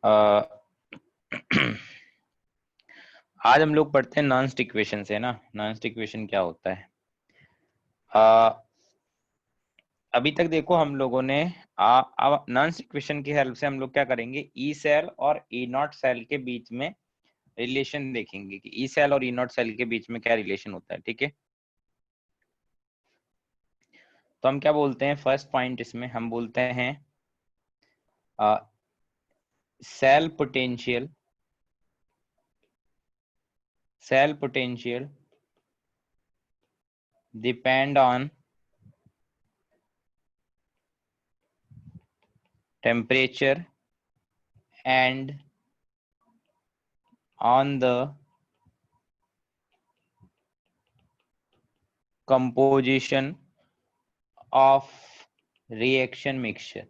आज हम लोग पढ़ते हैं नॉन्स्ट इक्वेशन से ना। नॉन्स्ट इक्वेशन क्या होता है? अ, अभी तक देखो हम लोगों ने नॉन्स्ट इक्वेशन की हेल्प से हम लोग क्या करेंगे, ई सेल और ई नॉट सेल के बीच में रिलेशन देखेंगे कि ई सेल और ई नॉट सेल के बीच में क्या रिलेशन होता है। ठीक है, तो हम क्या बोलते हैं, फर्स्ट पॉइंट इसमें हम बोलते हैं cell potential depend on temperature and on the composition of reaction mixture।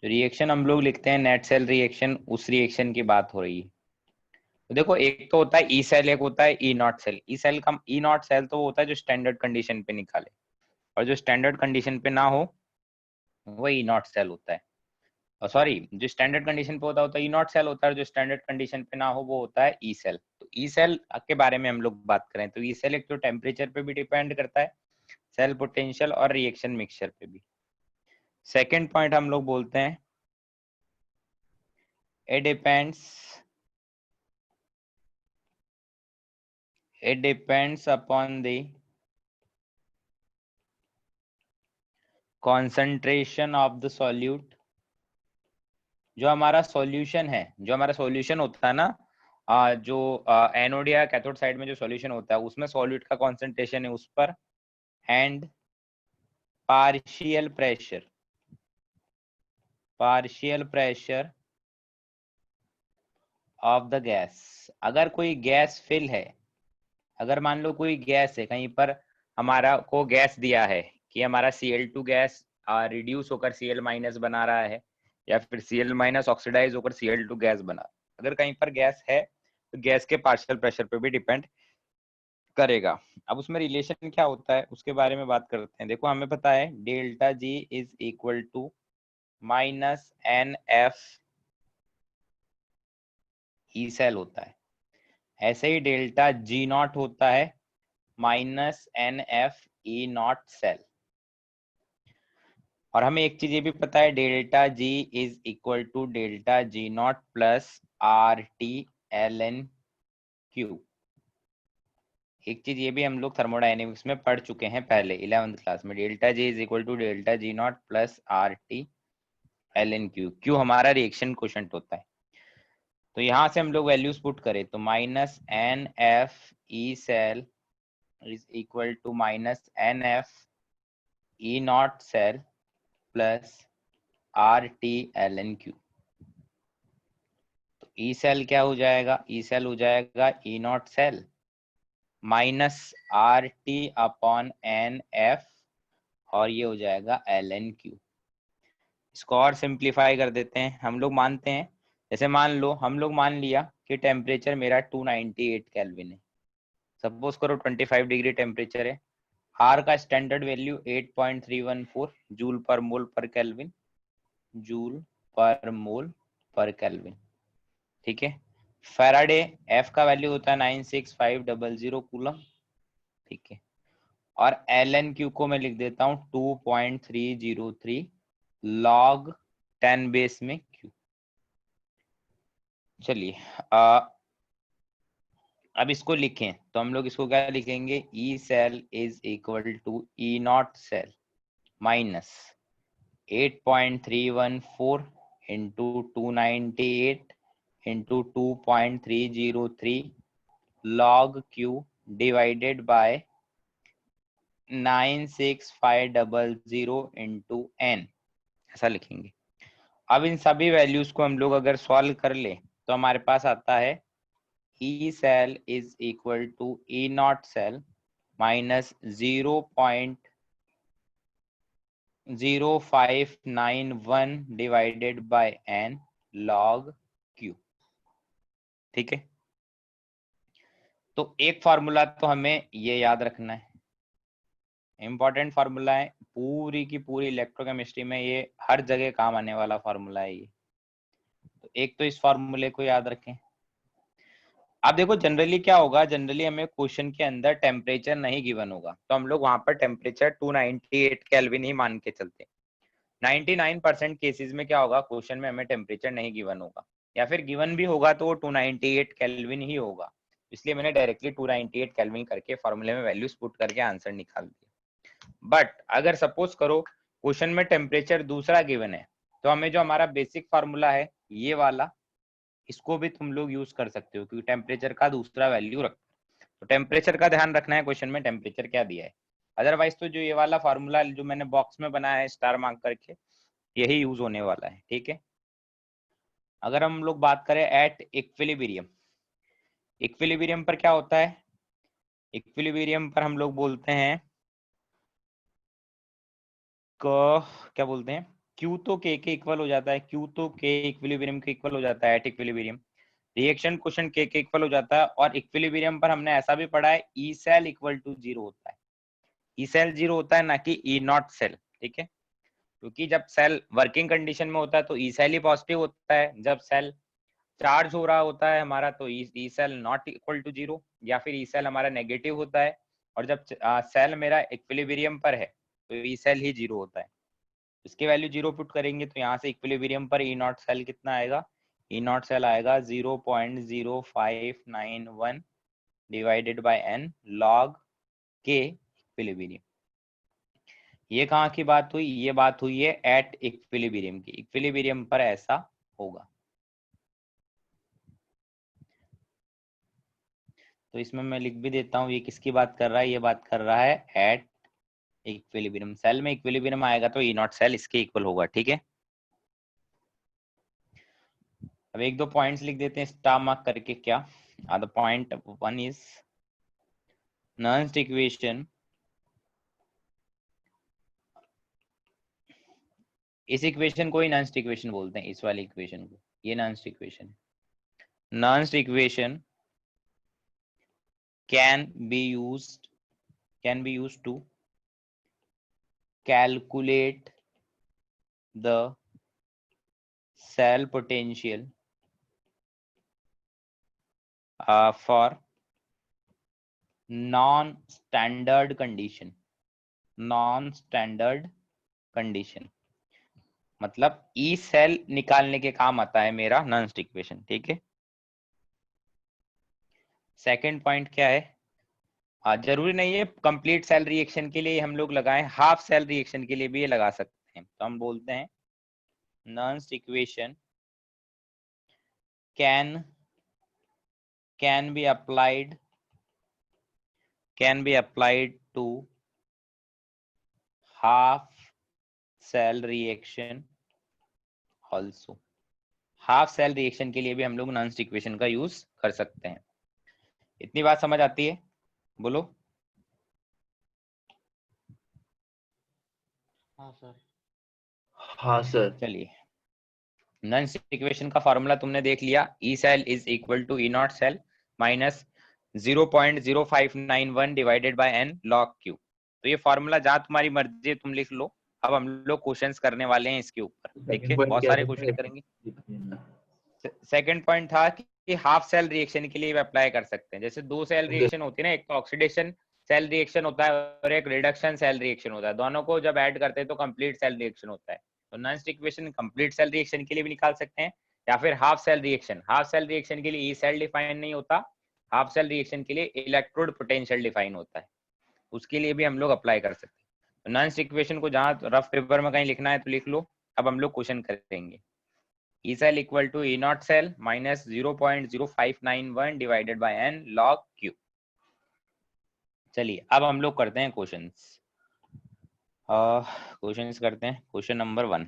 Reaction हम लोग लिखते हैं नेट सेल रिएक्शन, उस रिएक्शन की बात हो रही है। तो देखो, एक तो होता है ई सेल, एक होता है E naught cell. E naught cell तो वो होता है जो स्टैंडर्ड कंडीशन पे निकाले, और जो स्टैंडर्ड कंडीशन पे ना हो वो ई नॉट सेल होता है। सॉरी, जो स्टैंडर्ड कंडीशन पे होता है ई नॉट सेल होता है, और जो स्टैंडर्ड कंडीशन पे ना हो वो होता है ई सेल। तो ई सेल के बारे में हम लोग बात करें तो ई सेल एक तो टेम्परेचर पे भी डिपेंड करता है, सेल पोटेंशियल और रिएक्शन मिक्सचर पे भी। सेकेंड पॉइंट हम लोग बोलते हैं it depends upon the concentration of the solute। जो हमारा सॉल्यूशन है, जो हमारा सॉल्यूशन होता है ना, जो एनोड या कैथोड साइड में जो सॉल्यूशन होता है उसमें सॉल्यूट का कॉन्सेंट्रेशन है उस पर, and partial pressure of the gas. अगर कोई गैस फिल है, अगर मान लो कोई गैस है कहीं पर, हमारा को गैस दिया है कि हमारा Cl2 गैस रिड्यूस होकर Cl माइनस बना रहा है, या फिर Cl माइनस ऑक्सीडाइज होकर Cl2 गैस बना, अगर कहीं पर गैस है तो गैस के पार्शियल प्रेशर पे भी डिपेंड करेगा। अब उसमें रिलेशन क्या होता है उसके बारे में बात करते हैं। देखो, हमें पता है delta G is equal to minus N F E cell होता है, ऐसे ही डेल्टा जी नॉट होता है minus N F E naught cell. और हमें एक चीज ये भी पता है, delta G is equal to delta G naught plus R T L N Q. एक चीज ये भी हम लोग थर्मोडायनेमिक्स में पढ़ चुके हैं पहले 11th क्लास में, delta G is equal to delta G naught plus R T L N Q. Q हमारा रिएक्शन कोशेंट होता है। तो यहाँ से हम लोग वैल्यूज पुट करें तो minus N F E cell is equal to minus N F E naught cell plus R T L N Q. तो ई सेल क्या हो जाएगा, ई सेल हो जाएगा E naught cell minus R T upon N F, और ये हो जाएगा एल एन क्यू। इसको और सिंप्लीफाई कर देते हैं। हम लोग मानते हैं, जैसे हम लोग मान लिया कि टेम्परेचर मेरा 298 केल्विन है, सपोज करो 25 डिग्री टेम्परेचर है। आर का स्टैंडर्ड वैल्यू 8.314 जूल पर मोल पर केल्विन, जूल पर मोल पर केल्विन। ठीक है, फैराडे एफ का वैल्यू होता है 96500 कूलम। ठीक है, और एल एन क्यू को मैं लिख देता हूँ 2.303 लॉग 10 बेस में क्यू। चलिए, अब इसको लिखें तो हम लोग इसको क्या लिखेंगे, E cell is equal to E naught cell minus 8.314 into 298 into 2.303 log Q divided by 96500 into n, ऐसा लिखेंगे। अब इन सभी वैल्यूज को हम लोग अगर सॉल्व कर ले तो हमारे पास आता है E cell is equal to E naught cell minus 0.0591 divided by n log Q। ठीक है, तो एक फार्मूला तो हमें ये याद रखना है, इंपॉर्टेंट फार्मूला है पूरी की पूरी इलेक्ट्रोकेमिस्ट्री में, ये हर जगह काम आने वाला फार्मूला है ये। तो एक तो इस फॉर्मूले को याद रखें। अब देखो जनरली क्या होगा, जनरली हमें क्वेश्चन के अंदर टेम्परेचर नहीं गिवन होगा, तो हम लोग वहां पर टेम्परेचर 298 केल्विन ही मान के चलते हैं। 99% केसेस में क्या होगा, क्वेश्चन में हमें टेम्परेचर नहीं गिवन होगा, या फिर गिवन भी होगा तो वो 298 केल्विन ही होगा। इसलिए मैंने डायरेक्टली 298 केल्विन करके फॉर्मूले में वैल्यूज पुट करके आंसर निकाल दिया। बट अगर सपोज करो क्वेश्चन में टेम्परेचर दूसरा गिवन है, तो हमें जो हमारा बेसिक फार्मूला है ये वाला, इसको भी तुम लोग यूज कर सकते हो, क्योंकि टेम्परेचर का दूसरा वैल्यू रख, तो टेम्परेचर का ध्यान रखना है क्वेश्चन में टेम्परेचर क्या दिया है। अदरवाइज तो जो ये वाला फार्मूला जो मैंने बॉक्स में बनाया है स्टार मार्क करके, यही यूज होने वाला है, ठीक है। अगर हम लोग बात करें एट इक्विलिब्रियम, इक्विलिब्रियम पर क्या होता है, इक्विलिब्रियम पर हम लोग बोलते हैं क्या बोलते हैं, Q तो K के इक्वल हो जाता है, Q तो K इक्विलिब्रियम के इक्वल हो जाता है at equilibrium. Reaction question K के इक्वल हो जाता है, और इक्विलिब्रियम पर हमने ऐसा भी पढ़ा है E सेल इक्वल टू 0 होता है। E सेल 0 होता है, ना कि E नॉट सेल, ठीक है। क्योंकि जब सेल वर्किंग कंडीशन में होता है तो E सेल ही पॉजिटिव होता है, जब सेल चार्ज हो रहा होता है हमारा तो E cell naught equal to 0, या फिर ई सेल हमारा नेगेटिव होता है, और जब सेल मेरा इक्विलिब्रियम पर है तो ई सेल ही 0 होता है। इसकी वैल्यू 0 पुट करेंगे तो यहाँ से इक्विलिब्रियम पर ई नॉट सेल कितना आएगा, ई नॉट सेल आएगा 0.0591 divided by N log K equilibrium. ये कहाँ की बात हुई, ये बात हुई है एट इक्विलिब्रियम की, इक्विलिब्रियम पर ऐसा होगा। तो इसमें मैं लिख भी देता हूँ ये किसकी बात कर रहा है, ये बात कर रहा है एट इक्विलिब्रियम। सेल में इक्विलिब्रियम आएगा तो ई नॉट सेल इसके इक्वल होगा, ठीक है। अब एक दो पॉइंट्स लिख देते हैं स्टार मार्क करके। क्या the point one is Nernst equation, इस इक्वेशन को ही नॉन्स्ट इक्वेशन बोलते हैं, इस वाली इक्वेशन को, ये नॉन्स्ट इक्वेशन है। Nernst equation can be used to calculate the cell potential for non-standard condition, non-standard condition मतलब ई सेल निकालने के काम आता है मेरा नॉन्स्ट इक्वेशन, ठीक है। सेकंड पॉइंट क्या है, जरूरी नहीं है कंप्लीट सेल रिएक्शन के लिए हम लोग लगाएं, हाफ सेल रिएक्शन के लिए भी ये लगा सकते हैं। तो हम बोलते हैं Nernst equation can be applied to half cell reaction also, half cell reaction के लिए भी हम लोग नॉन्स्ट इक्वेशन का यूज कर सकते हैं। इतनी बात समझ आती है, बोलो। हाँ सर। हाँ सर। चलिए, नॉन्स्ट इक्वेशन का फॉर्मूला तुमने देख लिया, E cell is equal to E naught cell minus 0.0591 divided by N log Q. तो ये फॉर्मूला जहां तुम्हारी मर्जी है तुम लिख लो। अब हम लोग क्वेश्चंस करने वाले हैं इसके ऊपर, देखिए बहुत सारे क्वेश्चन करेंगे। सेकंड पॉइंट था कि हाफ सेल रिएक्शन के लिए भी अप्लाई कर सकते हैं। जैसे दो सेल रिएक्शन होती है ना, एक तो ऑक्सीडेशन सेल रिएक्शन होता है और एक रिडक्शन सेल रिएक्शन होता है, दोनों को जब ऐड करते हैं तो कंप्लीट सेल रिएक्शन होता है। तो Nernst equation complete cell reaction के लिए भी निकाल सकते हैं, या फिर half cell reaction, half cell reaction के लिए ई सेल डिफाइन नहीं होता, हाफ सेल रिएक्शन के लिए इलेक्ट्रोड पोटेंशियल डिफाइन होता है, उसके लिए भी हम लोग अप्लाई कर सकते हैं। तो नॉन्स्ट इक्वेशन को जहां रफ पेपर में कहीं लिखना है तो लिख लो। अब हम लोग क्वेश्चन करेंगे। E cell equal to E naught cell minus 0.0591 divided by n log Q। चलिए अब हम लोग करते हैं क्वेश्चंस। क्वेश्चंस करते हैं। क्वेश्चन नंबर 1,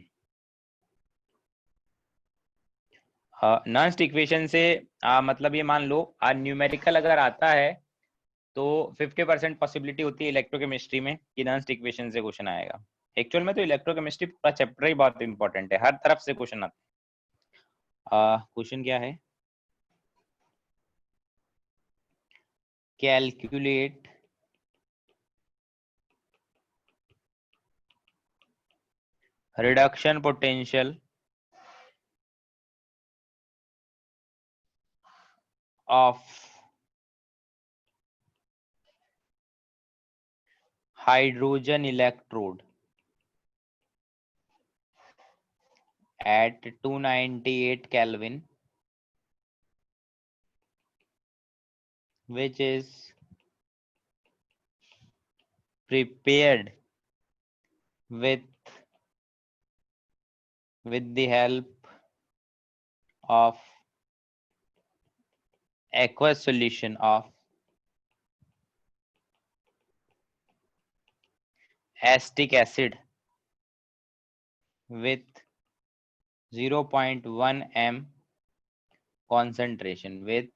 नॉन्स्ट इक्वेशन से मतलब ये मान लो न्यूमेरिकल अगर आता है तो 50% पॉसिबिलिटी होती है इलेक्ट्रोकेमिस्ट्री में कि नॉन्स्ट इक्वेशन से क्वेश्चन आएगा। एक्चुअल में तो इलेक्ट्रोकेमिस्ट्री पूरा चैप्टर ही बहुत इंपॉर्टेंट है, हर तरफ से क्वेश्चन आता है। क्वेश्चन क्या है, calculate reduction potential of hydrogen electrode at 298 Kelvin, which is prepared with the help of aqueous solution of acetic acid with 0.1 m concentration, with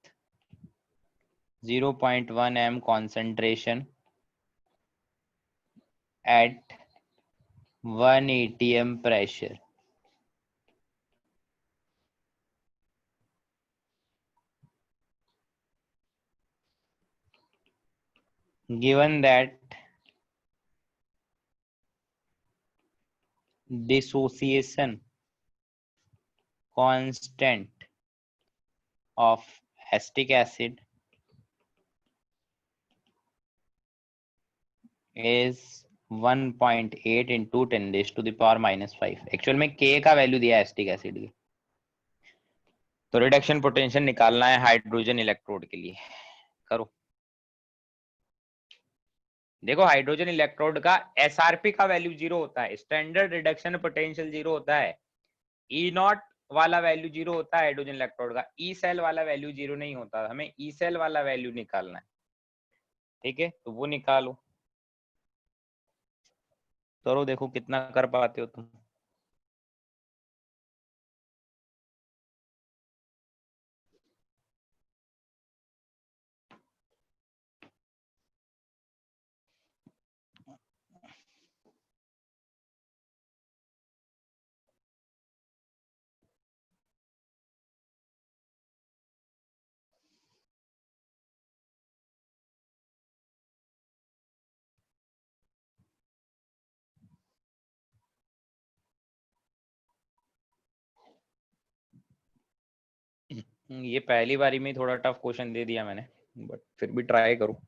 0.1 m concentration at 1 atm pressure. Given that dissociation constant of acetic acid is 1.8 into 10 raised to the power -5. Actual में K का value दिया है acetic acid की, तो reduction potential निकालना है hydrogen electrode के लिए। करो। देखो हाइड्रोजन इलेक्ट्रोड का एसआरपी का वैल्यू 0 होता है, स्टैंडर्ड रिडक्शन पोटेंशियल 0 होता है, ई नॉट वाला वैल्यू 0 होता है हाइड्रोजन इलेक्ट्रोड का, ई सेल वाला वैल्यू 0 नहीं होता, हमें ई सेल वाला वैल्यू निकालना है। ठीक है, तो वो निकालो, करो, देखो कितना कर पाते हो तुम। ये पहली बारी में थोड़ा टफ क्वेश्चन दे दिया मैंने, बट फिर भी ट्राई करो।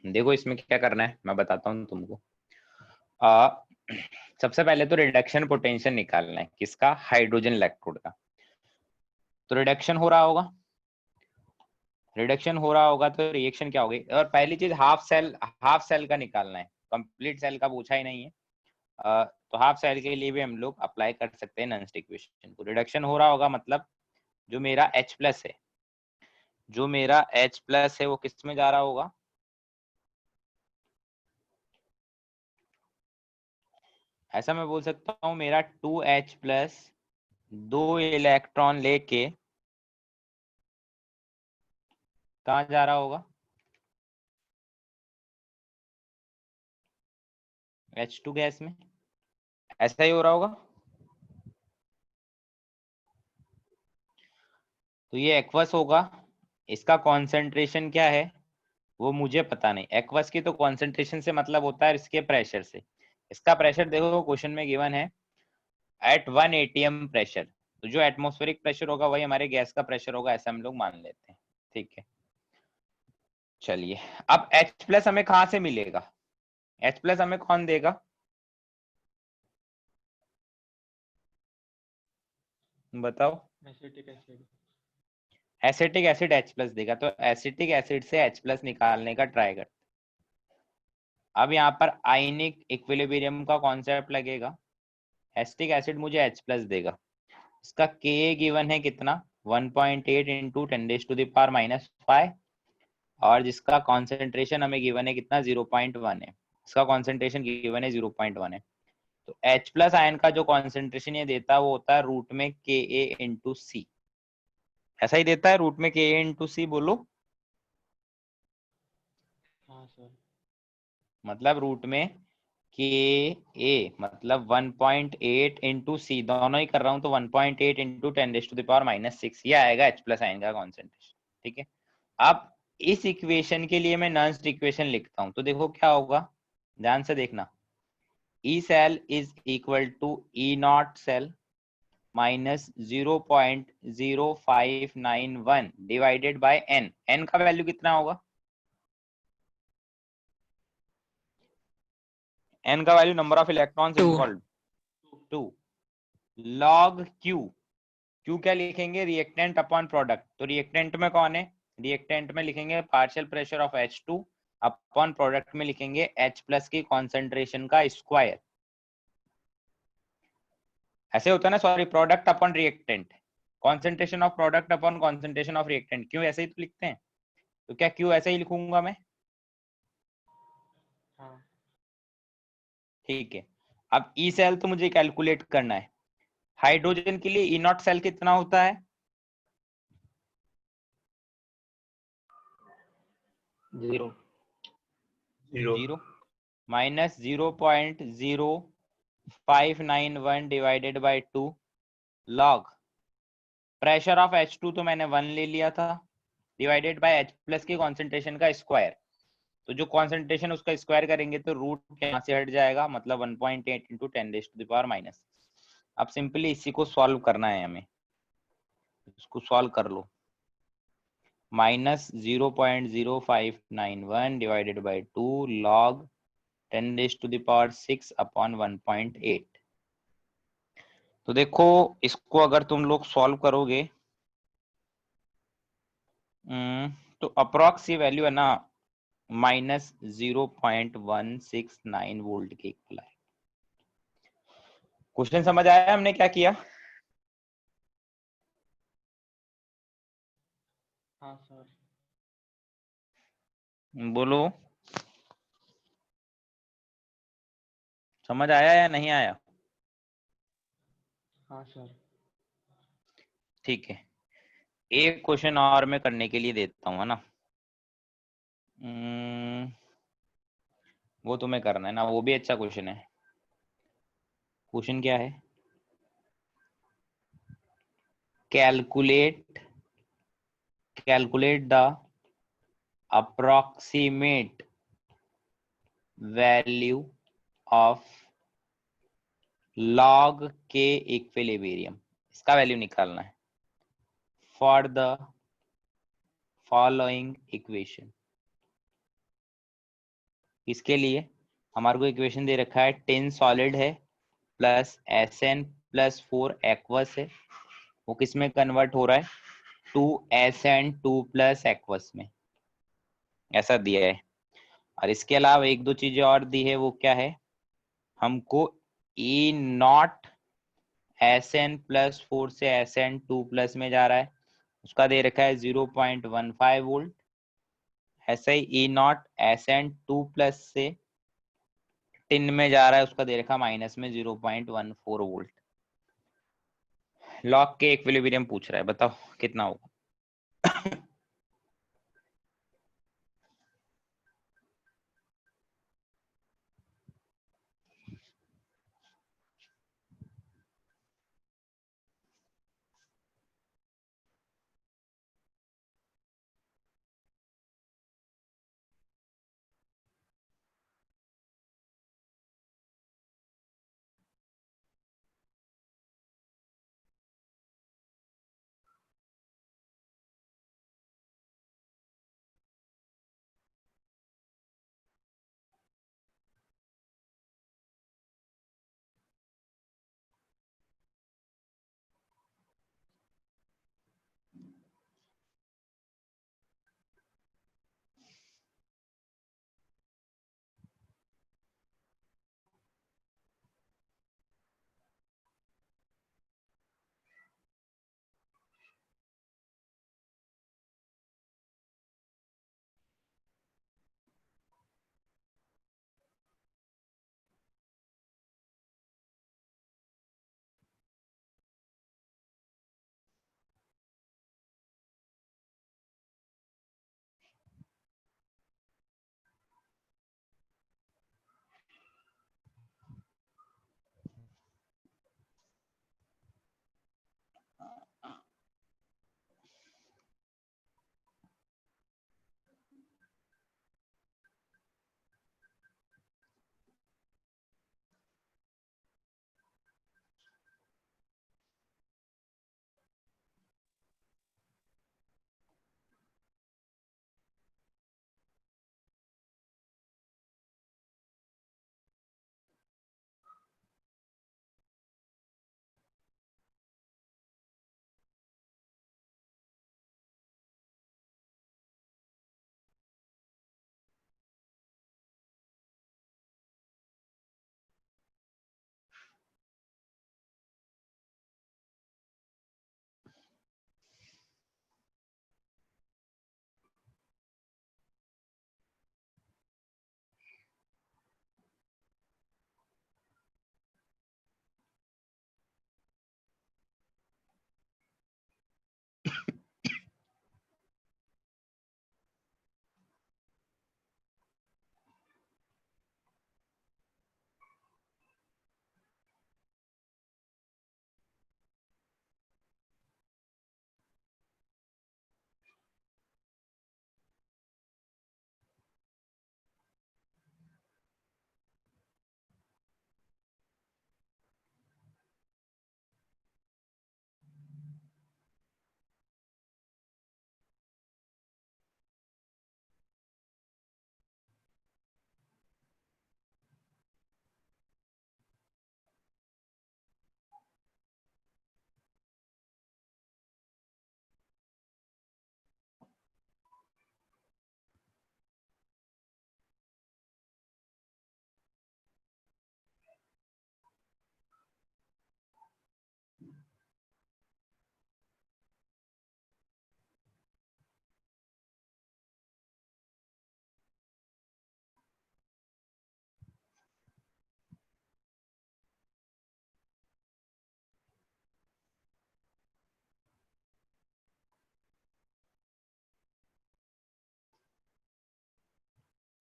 देखो इसमें क्या करना है मैं बताता हूँ तुमको। सबसे पहले तो रिडक्शन पोटेंशियल निकालना है, किसका? हाइड्रोजन इलेक्ट्रोड का। तो रिडक्शन हो रहा होगा, रिडक्शन हो रहा होगा तो रिएक्शन क्या होगी? और पहली चीज हाफ सेल का निकालना है, कंप्लीट सेल का पूछा ही नहीं है। तो हाफ सेल के लिए भी हम लोग अप्लाई कर सकते हैं नॉन स्टिक इक्वेशन को। रिडक्शन हो रहा होगा मतलब जो मेरा H+ है, जो मेरा H+ है वो किस में जा रहा होगा? ऐसा मैं बोल सकता हूँ मेरा 2H प्लस 2 इलेक्ट्रॉन लेके कहाँ जा रहा होगा, H2 गैस में, ऐसा ही हो रहा होगा। तो ये एक्वस होगा, इसका कॉन्सेंट्रेशन क्या है वो मुझे पता नहीं। एक्वस की तो कॉन्सेंट्रेशन से मतलब होता है इसके प्रेशर से। इसका प्रेशर देखो क्वेश्चन में गिवन है एट 1 atm प्रेशर, तो जो एटमॉस्फेरिक प्रेशर होगा वही हमारे गैस का प्रेशर होगा, ऐसा हम लोग मान लेते हैं। ठीक है, चलिए अब H प्लस हमें कहाँ से मिलेगा, H प्लस हमें कौन देगा, बताओ। Acetic acid. Acetic acid H plus देगा, तो एसिटिक एसिड से H प्लस निकालने का ट्राई करते। अब यहाँ पर आयनिक इक्विलिब्रियम का कॉन्सेप्ट लगेगा। एसिटिक एसिड मुझे H प्लस देगा, इसका Ka गिवन है कितना 1.8 इंटू 10⁻⁵, और जिसका कॉन्सेंट्रेशन हमें गिवन है कितना 0.1 है, इसका कॉन्सेंट्रेशन गिवन है 0.1 है। तो H प्लस आयन का जो कॉन्सेंट्रेशन ये देता है वो होता है रूट में Ka इंटू सी, ऐसा ही देता है रूट में Ka इंटू सी, बोलो। हाँ सर। मतलब रूट में Ka मतलब 1.8 इंटू सी, दोनों ही कर रहा हूँ, तो 1.8 इंटू 10⁻⁻⁶, ये आएगा H प्लस आयन का कॉन्सेंट्रेशन। ठीक है, अब इस इक्वेशन के लिए मैं नर्स्ट इक्वेशन लिखता हूँ, तो देखो क्या होगा, ध्यान से देखना। E cell is equal to E naught cell minus 0.0591 divided by n। n का वैल्यू कितना होगा, n का value number of electrons involve 2 log q। q क्या लिखेंगे, रिएक्टेंट अपॉन प्रोडक्ट, तो रिएक्टेंट में कौन है, रिएक्टेंट में लिखेंगे partial pressure of H2 upon product में लिखेंगे H प्लस की कॉन्सेंट्रेशन का स्क्वायर। ऐसे होता है ना, sorry, product upon reactant, concentration of product upon concentration of reactant, क्यों ऐसे ही तो लिखते हैं, तो क्या क्यों ऐसे ही लिखूंगा मैं। हाँ। ठीक है, अब ई सेल तो मुझे कैलकुलेट करना है। हाइड्रोजन के लिए ई नॉट सेल कितना होता है, 0 0 minus 0.0591 divided bye 2 log pressure of H2 तो मैंने 1 ले लिया था, डिवाइडेड बाय H प्लस की कॉन्सेंट्रेशन का स्क्वायर। तो जो कॉन्सेंट्रेशन उसका स्क्वायर करेंगे तो रूट यहाँ से हट जाएगा, मतलब 1.8 इंटू 10⁻⁻। अब सिंपली इसी को सॉल्व करना है हमें, इसको सॉल्व कर लो। Minus 0.0591 divided by 2 log 10⁻⁶ upon 1.8। तो देखो इसको अगर तुम लोग सॉल्व करोगे तो अप्रोक्स ये वैल्यू है ना माइनस 0.169 वोल्ट के इक्वल है। क्वेश्चन समझ आया हमने क्या किया, हाँ सर। बोलो समझ आया या नहीं आया। हाँ सर। ठीक है, एक क्वेश्चन और मैं करने के लिए देता हूँ, है ना। वो तुम्हें करना है ना, वो भी अच्छा क्वेश्चन है। क्वेश्चन क्या है, calculate the approximate value of log K equilibrium, इसका वैल्यू निकालना है फॉर द फॉलोइंग इक्वेशन। इसके लिए हमारे को इक्वेशन दे रखा है, टिन सॉलिड है प्लस Sn प्लस 4 एक्वस है, वो किस में कन्वर्ट हो रहा है 2Sn2 प्लस एक्वस में, ऐसा दिया है। और इसके अलावा एक दो चीजें और दी है, वो क्या है, हमको E नॉट Sn प्लस 4 से Sn2 प्लस में जा रहा है, उसका दे रखा है 0.15 वोल्ट। ऐसे ही E नॉट Sn2 प्लस से टिन में जा रहा है उसका दे रखा माइनस में 0.14 वोल्ट। लॉग के इक्विलिब्रियम पूछ रहा है, बताओ कितना होगा।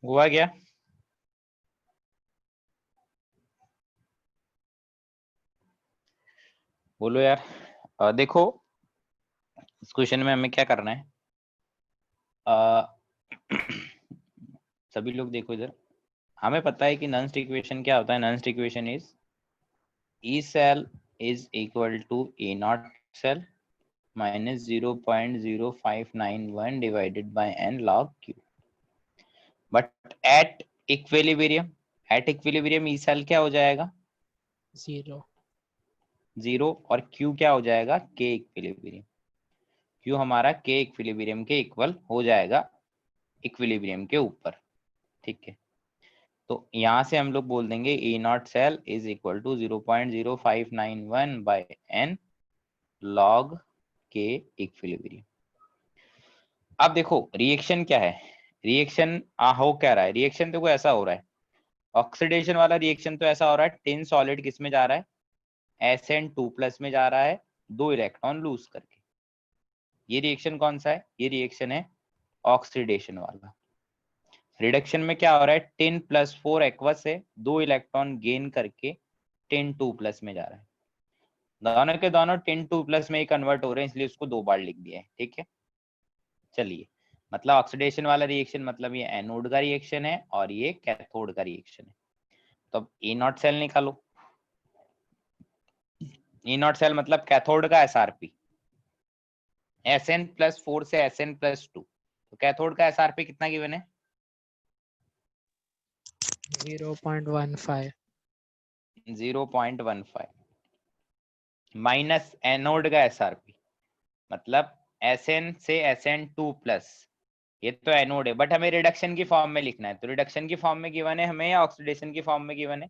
हुआ क्या? बोलो यार। देखो इस क्वेश्चन में हमें क्या करना है। अ, सभी लोग देखो इधर। हमें पता है कि नॉन इक्वेशन क्या होता है। नॉन equation is E cell is equal to E naught cell minus 0.0591 divided by N log Q. But at equilibrium E cell क्या हो जाएगा? 0। 0। और क्यू क्या हो जाएगा? के इक्विलिब्रियम। क्यू हमारा के इक्विलिब्रियम के इक्वल हो जाएगा इक्विलिब्रियम के ऊपर। ठीक है, तो यहाँ से हम लोग बोल देंगे E naught cell is equal to 0.0591 by N log K equilibrium. अब देखो रिएक्शन क्या है। रिएक्शन हो क्या रहा है। रिएक्शन देखो ऐसा हो रहा है, ऑक्सीडेशन वाला रिएक्शन तो ऐसा हो रहा है, टिन सॉलिड किस में जा रहा है, SN2+ में जा रहा है 2 इलेक्ट्रॉन लूज करके। ये रिएक्शन कौन सा है, ये रिएक्शन है ऑक्सीडेशन वाला। रिडक्शन में क्या हो रहा है, टिन +4 एक्वस से 2 इलेक्ट्रॉन गेन करके टिन 2+ में जा रहा है। दोनों के दोनों टिन 2+ में ही कन्वर्ट हो रहे हैं, इसलिए उसको 2 बार लिख दिया है। ठीक है, चलिए, मतलब ऑक्सीडेशन वाला रिएक्शन मतलब ये एनोड का रिएक्शन है और ये कैथोड का रिएक्शन है। तो अब E0 सेल निकालो। E0 सेल मतलब कैथोड का SRP, SN+4 से SN+2। तो कैथोड का SRP कितना गिवन है, 0.15 0.15 माइनस एनोड का SRP मतलब SN से SN2+। ये तो एनोड है, बट हमें रिडक्शन की फॉर्म में लिखना है, तो रिडक्शन की फॉर्म में गिवन है हमें या ऑक्सीडेशन की फॉर्म में गिवन है,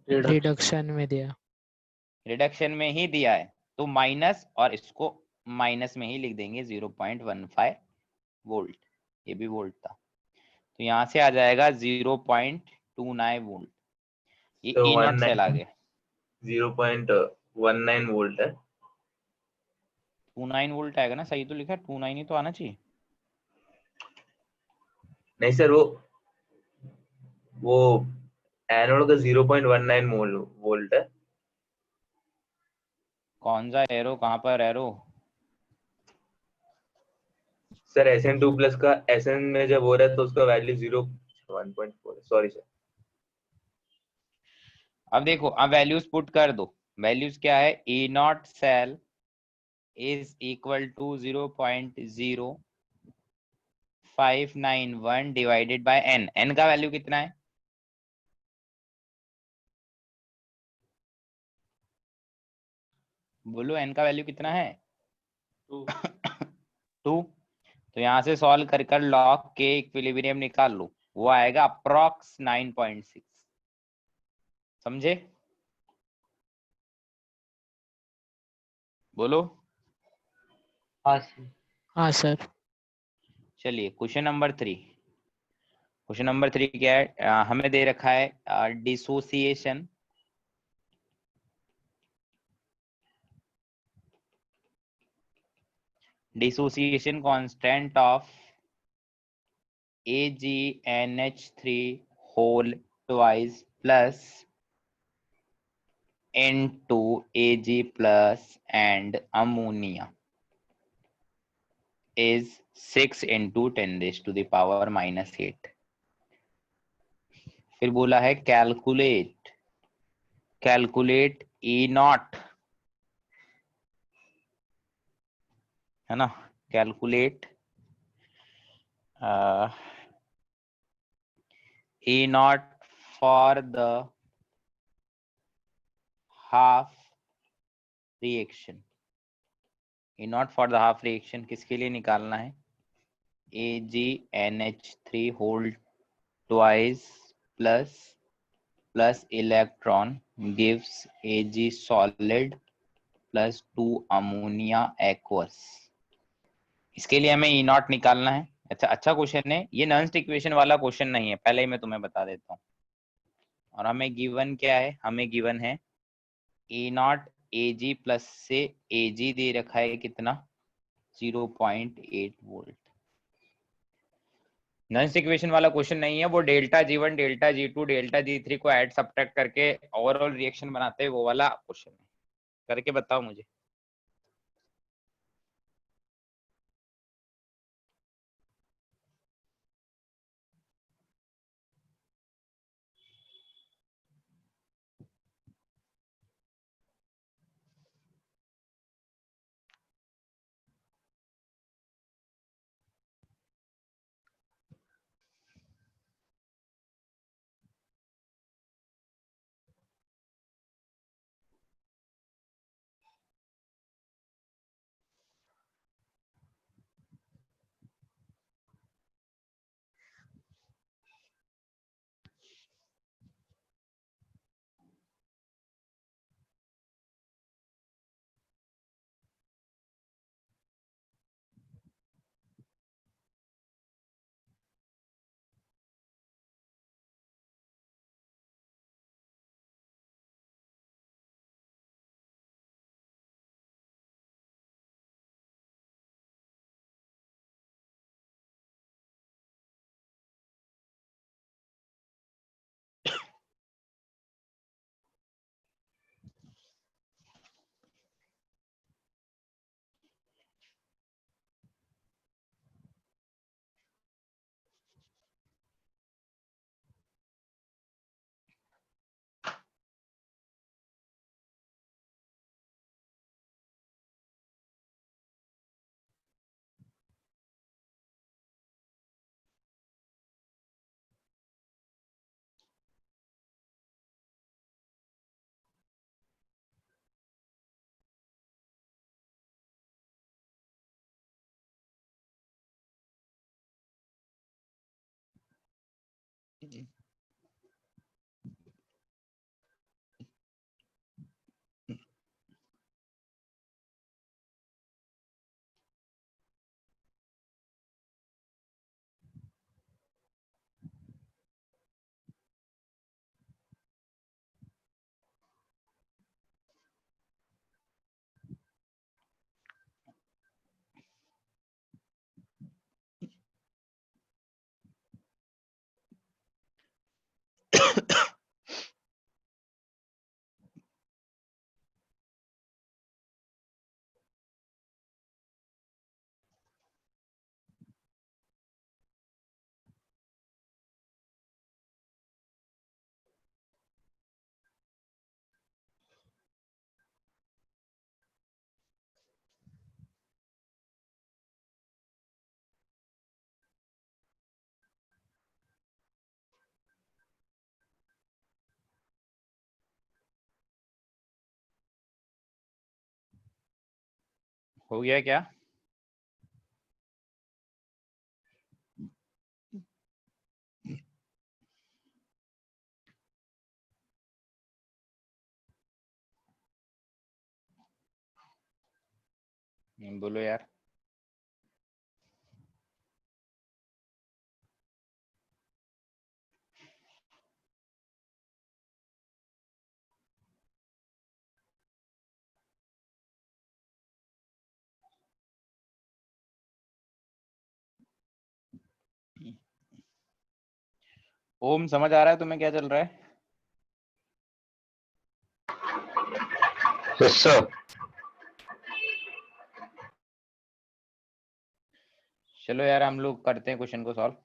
रिडक्शन में दिया। रिडक्शन में ही दिया है, तो माइनस और इसको माइनस में ही लिख देंगे 0.15 वोल्ट, ये भी वोल्ट था, तो यहाँ से आ जाएगा 0.29 वोल्ट। ये तो E0 सेल आ गया। 0.19 वोल्ट है। 29 वोल्ट आएगा ना, सही तो लिखा है, 29 ही तो आना चाहिए। नहीं सर, वो एनोड का 0.19 वोल्ट है। कौन सा एरो, कहाँ पर एरो, सर SN2+ का SN में जब हो रहा है तो उसका वैल्यू 1.4 है। Sorry sir. अब देखो, अब वैल्यूज पुट कर दो। वैल्यूज क्या है, E0 cell is equal to 0.0591 divided by n। n का वैल्यू कितना है, बोलो n का वैल्यू कितना है, 2। 2। तो यहाँ से सॉल्व कर कर लॉग के इक्विलिब्रियम निकाल लो, वो आएगा अप्रॉक्स 9.6। समझे, बोलो। हाँ सर। हाँ सर। चलिए क्वेश्चन नंबर 3। क्वेश्चन नंबर 3 क्या है, हमें दे रखा है dissociation constant of AgNH3 whole twice plus N2Ag plus and ammonia is 6 into 10 raised to the power -8। फिर बोला है कैलकुलेट E0, है ना, calculate E0 for the half reaction. E0 for the half reaction किसके लिए निकालना है, AgNH3 whole twice plus electron gives Ag solid plus 2 ammonia aqueous। इसके लिए हमें E0 निकालना है। अच्छा क्वेश्चन है ये, नॉन इक्वेशन वाला क्वेश्चन नहीं है, पहले ही मैं तुम्हें बता देता हूँ। और हमें गिवन क्या है, हमें गिवन है E0 Ag प्लस से Ag दे रखा है कितना, 0.8 वोल्ट। नॉन इक्वेशन वाला क्वेश्चन नहीं है, वो delta G1 delta G2 delta G3 को ऐड सब्ट्रैक्ट करके ओवरऑल रिएक्शन बनाते हैं, वो वाला क्वेश्चन है। करके बताओ मुझे। हो गया क्या? बोलो यार। ओम, समझ आ रहा है तुम्हें क्या चल रहा है? Yes sir. चलो यार, हम लोग करते हैं क्वेश्चन को सॉल्व।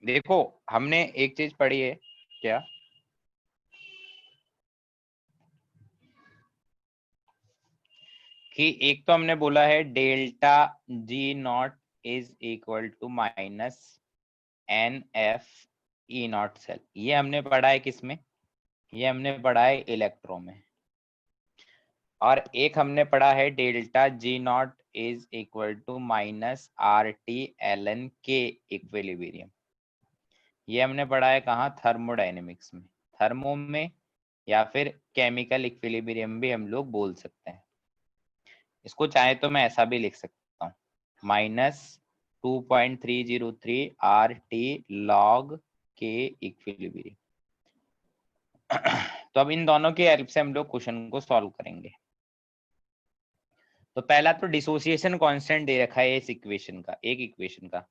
देखो, हमने एक चीज पढ़ी है क्या, कि एक तो हमने बोला है delta G naught is equal to minus N F E naught cell. ये हमने पढ़ा है किसमें? ये हमने पढ़ा है इलेक्ट्रो में। और एक हमने पढ़ा है delta G naught is equal to minus R T L N K equilibrium. ये हमने पढ़ा है कहाँ? थर्मोडायनेमिक्स में, थर्मो में, या फिर केमिकल इक्विलिब्रियम भी हम लोग बोल सकते हैं। इसको चाहे तो मैं ऐसा भी लिख सकता हूँ, minus 2.303 R T log K equilibrium. तो अब इन दोनों की हेल्प से हम लोग क्वेश्चन को सॉल्व करेंगे। तो पहला तो डिसोसिएशन कांस्टेंट दे रखा है इस इक्वेशन का, एक इक्वेशन का।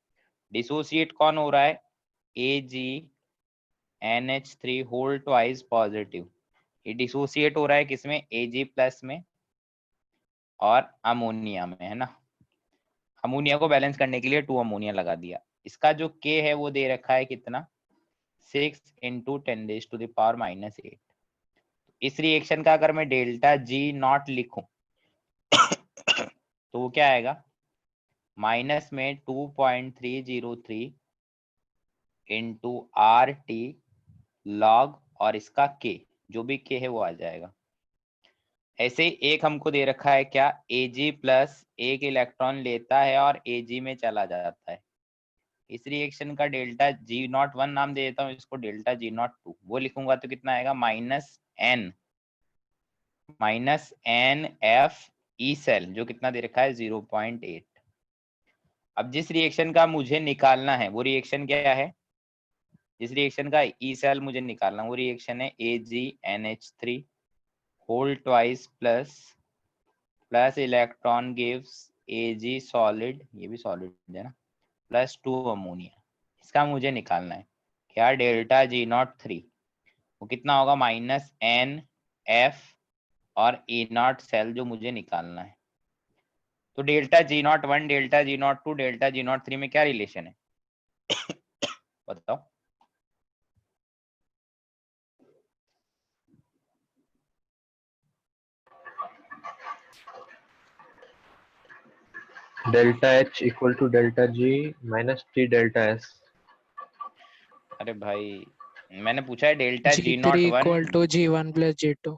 डिसोसिएट कौन हो रहा है? AgNH3 whole twice positive. ये डिसोसिएट हो रहा है किसमें? Ag प्लस में और अमोनिया में, है ना। अमोनिया को बैलेंस करने के लिए 2 अमोनिया लगा दिया। इसका जो K है वो दे रखा है कितना? 6 × 10⁻⁻8। इस रिएक्शन का अगर मैं डेल्टा जी नॉट लिखूं तो वो क्या आएगा? माइनस में 2.303 इंटू आर टी लॉग और इसका के, जो भी के है वो आ जाएगा। ऐसे ही एक हमको दे रखा है क्या? Ag प्लस एक इलेक्ट्रॉन लेता है और Ag में चला जाता है। इस रिएक्शन का डेल्टा जी नॉट 1 नाम दे देता हूँ इसको, डेल्टा जी नॉट 2 वो लिखूंगा तो कितना आएगा? Minus N F E cell, जो कितना दे रखा है? 0.8। अब जिस रिएक्शन का मुझे निकालना है वो रिएक्शन क्या है? जिस रिएक्शन का ई सेल मुझे निकालना वो रिएक्शन है AgNH3 whole twice plus electron gives Ag solid, ये भी सॉलिड है ना, प्लस 2 अमोनिया। इसका मुझे निकालना है क्या? डेल्टा जी नॉट 3 वो कितना होगा? माइनस एन एफ और ई नॉट सेल जो मुझे निकालना है। तो delta G naught 1, delta G naught 2, delta G naught 3 में क्या रिलेशन है? बताओ। Delta H equal to delta G minus T delta S। अरे भाई, मैंने पूछा है delta G G3 naught 1। equal to G1 plus G2.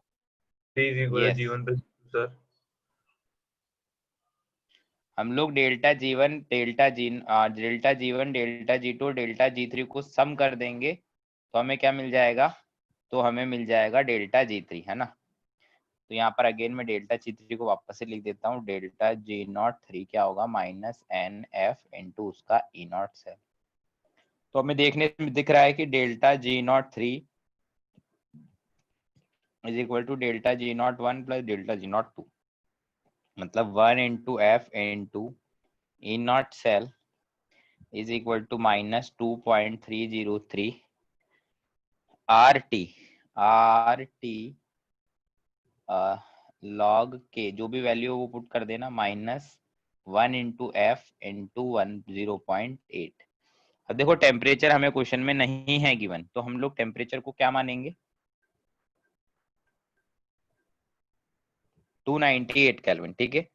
T is equal to yes, G1 plus sir। हम लोग delta G1 delta G1 delta G2 delta G3 को सम कर देंगे तो हमें क्या मिल जाएगा, तो हमें मिल जाएगा डेल्टा G3, है ना। तो यहाँ पर अगेन मैं डेल्टा G3 को वापस से लिख देता हूँ, डेल्टा G03 क्या होगा माइनस NF इंटू उसका E0 सेल। तो हमें देखने में दिख रहा है कि delta G03 is equal to delta G01 plus delta G02, मतलब 1 into F into E0 cell is equal to minus 2.303 RT log के जो भी वैल्यू वो पुट कर देना, माइनस 1 इंटू F इंटू 0.8। अब देखो टेम्परेचर हमें क्वेश्चन में नहीं है गिवन, तो हम लोग टेम्परेचर को क्या मानेंगे, 298 केल्विन, ठीक है।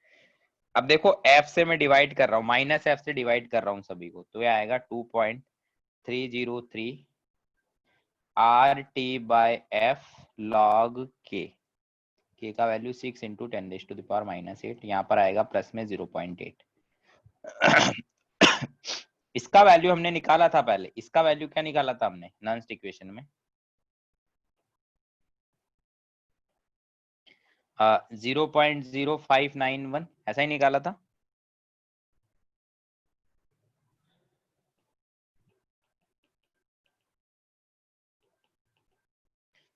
अब देखो F से मैं डिवाइड कर रहा हूँ, माइनस F से डिवाइड कर रहा हूँ सभी को, तो ये आएगा 2.303 RT by F log K का वैल्यू 6 इंटू 10⁻⁻8, यहाँ पर आएगा प्लस में 0.8। इसका वैल्यू हमने निकाला था पहले, इसका वैल्यू क्या निकाला था हमने नॉन्स्ट इक्वेशन में, 0.0591 ऐसा ही निकाला था।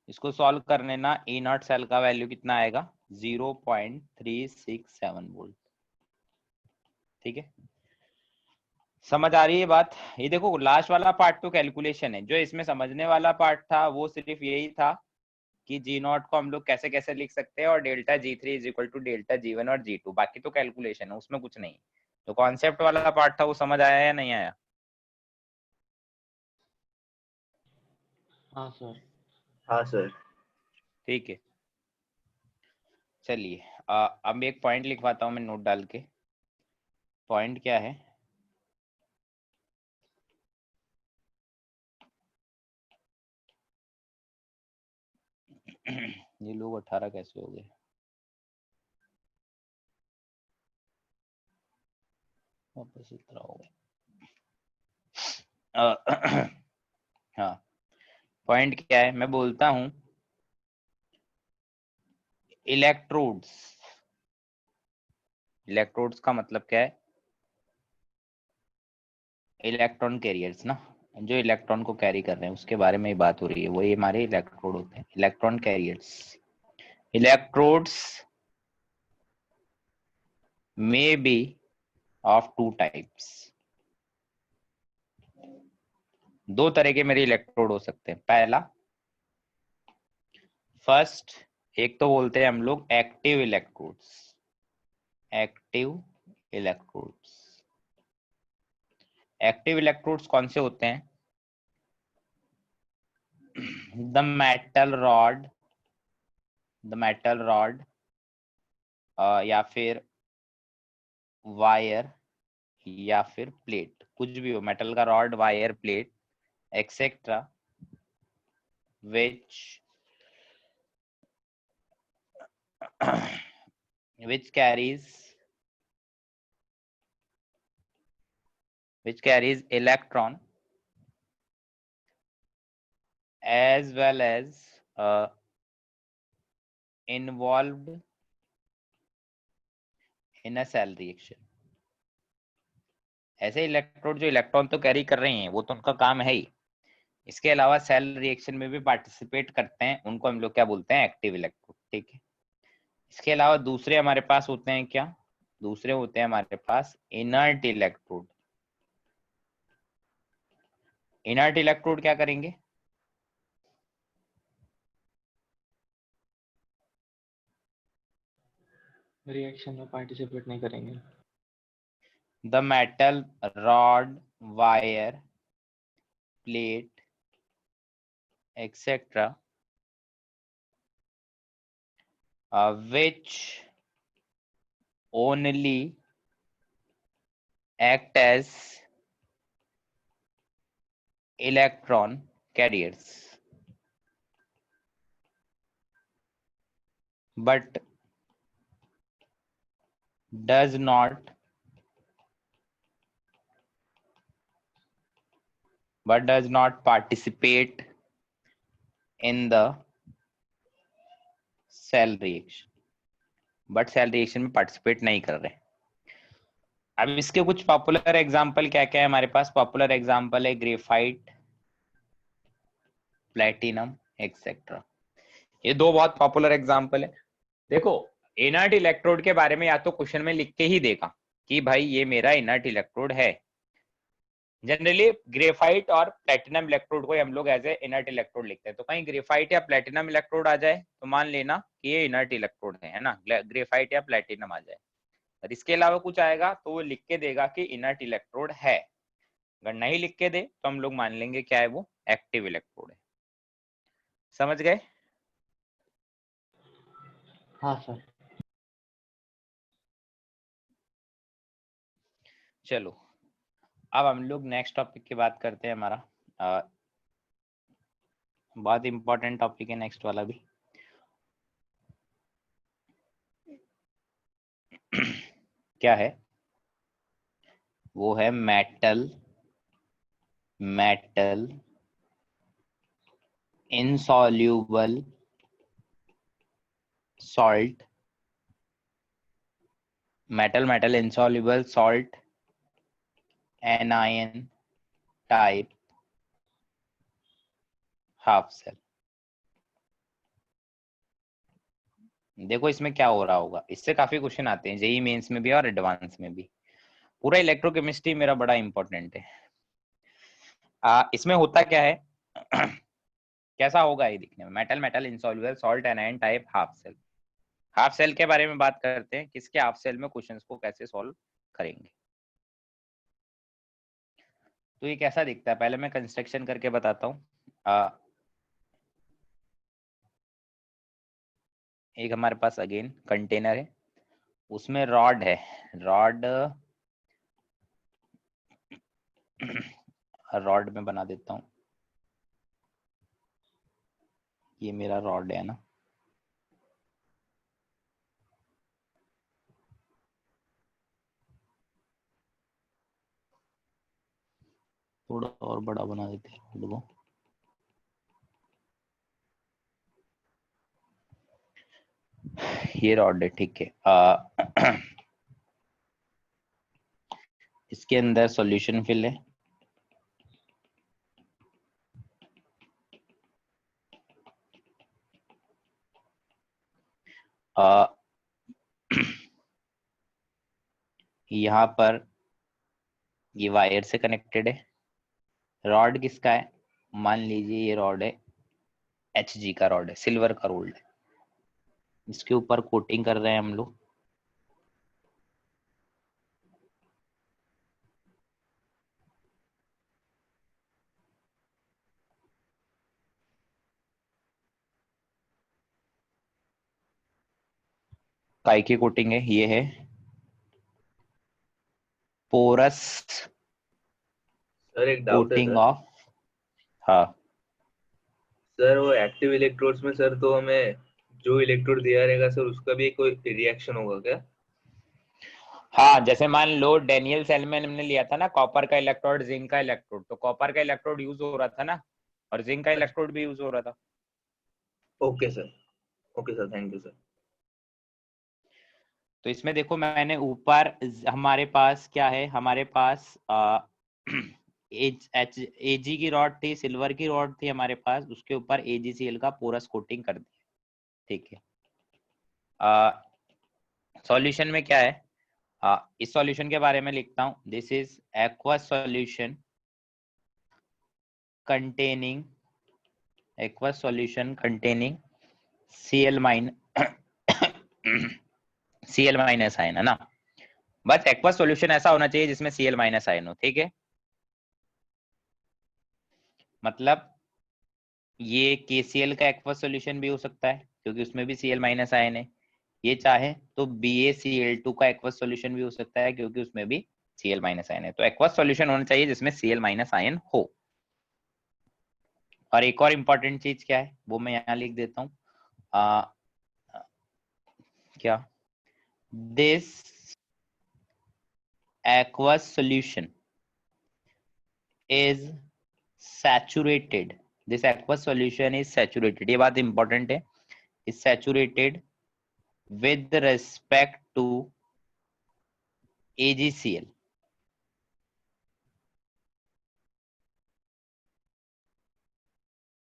इसको सॉल्व करने ना E0 सेल का वैल्यू कितना आएगा 0.367 वोल्ट, ठीक है। समझ आ रही है बात। ये देखो लास्ट वाला पार्ट तो कैलकुलेशन है, जो इसमें समझने वाला पार्ट था वो सिर्फ यही था कि G0 को हम लोग कैसे कैसे लिख सकते हैं और delta G3 is equal to delta G1 और G2, बाकी तो कैलकुलेशन है, उसमें कुछ नहीं। तो कॉन्सेप्ट वाला पार्ट था वो समझ आया या नहीं आया? हाँ सर। हाँ सर। ठीक है, चलिए अब एक पॉइंट लिखवाता हूँ मैं नोट डाल के। पॉइंट क्या है, ये लोग 18 कैसे हो गए, वापस इतना हो गए। हाँ, पॉइंट क्या है, मैं बोलता हूं इलेक्ट्रोड्स, इलेक्ट्रोड्स का मतलब क्या है, इलेक्ट्रॉन कैरियर्स ना, जो इलेक्ट्रॉन को कैरी कर रहे हैं उसके बारे में बात हो रही है, वही हमारे इलेक्ट्रोड होते हैं, electron carriers. Electrodes may be of two types, दो तरह के मेरे इलेक्ट्रोड हो सकते हैं। पहला, फर्स्ट, एक तो बोलते हैं हम लोग active electrodes, active electrodes. Active electrodes कौन से होते हैं, द मेटल रॉड या फिर वायर या फिर प्लेट, कुछ भी हो, मेटल का rod, wire, plate etcetera, which which carries electron as well as involved in a cell reaction। ऐसे इलेक्ट्रोड जो इलेक्ट्रॉन तो कैरी कर रहे हैं वो तो उनका काम है ही, इसके अलावा सेल रिएक्शन में भी पार्टिसिपेट करते हैं, उनको हम लोग क्या बोलते हैं, एक्टिव इलेक्ट्रोड, ठीक है। इसके अलावा दूसरे हमारे पास होते हैं क्या, दूसरे होते हैं हमारे पास इनर्ट इलेक्ट्रोड। इनर्ट इलेक्ट्रोड क्या करेंगे, रिएक्शन में पार्टिसिपेट नहीं करेंगे। The metal rod, wire, plate etc. Which only act as electron carriers but does not but does not participate in the cell reaction, but cell reaction में participate नहीं कर रहे। अब इसके कुछ पॉपुलर एग्जांपल क्या क्या है हमारे पास? पॉपुलर एग्जांपल है ग्रेफाइट, प्लेटिनम एक्सेट्रा। ये दो बहुत पॉपुलर एग्जांपल है। देखो इनर्ट इलेक्ट्रोड के बारे में या तो क्वेश्चन में लिख के ही देगा कि भाई ये मेरा इनर्ट इलेक्ट्रोड है। जनरली ग्रेफाइट और प्लेटिनम इलेक्ट्रोड को हम लोग एज ए इनर्ट इलेक्ट्रोड लिखते हैं। तो कहीं ग्रेफाइट या प्लेटिनम इलेक्ट्रोड आ जाए तो मान लेना कि ये इनर्ट इलेक्ट्रोड है ना, ग्रेफाइट या प्लेटिनम आ जाए। और इसके अलावा कुछ आएगा तो वो लिख के देगा कि इनर्ट इलेक्ट्रोड है। अगर नहीं लिख के दे तो हम लोग मान लेंगे क्या है, वो एक्टिव इलेक्ट्रोड है। समझ गए? हाँ सर। चलो अब हम लोग नेक्स्ट टॉपिक की बात करते हैं। हमारा बहुत इंपॉर्टेंट टॉपिक है नेक्स्ट वाला भी। क्या है वो? है metal insoluble salt, metal insoluble salt anion type half cell। देखो इसमें क्या हो रहा होगा, इससे काफी क्वेश्चन आते हैं जेईई मेंस में भी और एडवांस में भी। पूरा इलेक्ट्रोकेमिस्ट्री मेरा बड़ा इंपॉर्टेंट है। इसमें होता क्या है कैसा होगा ये दिखने में? Metal insoluble salt anion type half cell. Half cell के बारे में बात करते हैं, किसके हाफ सेल में क्वेश्चंस को कैसे सॉल्व करेंगे। तो ये कैसा दिखता है पहले मैं कंस्ट्रक्शन करके बताता हूँ। एक हमारे पास अगेन कंटेनर है, उसमें रॉड है। रॉड में बना देता हूँ, ये मेरा रॉड है ना। थोड़ा और बड़ा बना देते हैं रॉड को। ये रॉड है, ठीक है। इसके अंदर सॉल्यूशन फिल है। यहाँ पर ये वायर से कनेक्टेड है। रॉड किसका है? मान लीजिए ये रॉड है Hg का रॉड है, सिल्वर का रोल्ड है। इसके ऊपर कोटिंग कर रहे हैं हम लोग। काय की कोटिंग है? ये है पोरस सर एक डाउट है कोटिंग सर। ऑफ। हाँ सर वो एक्टिव इलेक्ट्रोड्स में सर तो हमें जो इलेक्ट्रोड दिया रहेगा सर उसका भी कोई रिएक्शन होगा क्या? हाँ, जैसे मान लो डेनियल सेल में हमने लिया था ना कॉपर का इलेक्ट्रोड, जिंक का इलेक्ट्रोड, तो कॉपर का इलेक्ट्रोड यूज हो रहा था ना, और जिंक का अच्छा, इलेक्ट्रोड भी यूज हो रहा था। Okay sir. Okay sir, thank you sir. तो इसमें देखो मैंने ऊपर हमारे पास क्या है, हमारे पास एजी की रॉड थी, सिल्वर की रॉड थी हमारे पास, उसके ऊपर AgCl का पोरस कोटिंग कर दिया, ठीक है। सॉल्यूशन में क्या है? इस सॉल्यूशन के बारे में लिखता हूं, this is aqueous solution containing aqueous solution containing Cl Cl minus ion है ना। बस एक्वस सॉल्यूशन ऐसा होना चाहिए जिसमें Cl माइनस आयन हो, ठीक है। मतलब ये KCl का एक्वस सॉल्यूशन भी हो सकता है क्योंकि उसमें भी Cl माइनस आयन है। ये चाहे तो BaCl2 का एक्वस सॉल्यूशन भी हो सकता है क्योंकि उसमें भी Cl माइनस आयन है। तो एक्वस सॉल्यूशन होना चाहिए जिसमें Cl माइनस आयन हो। और एक और इम्पोर्टेंट चीज क्या है वो मैं यहाँ लिख देता हूँ। क्या? This aqueous solution is saturated, this aqueous solution is saturated, ये बात इंपॉर्टेंट है, is saturated with respect to AgCl।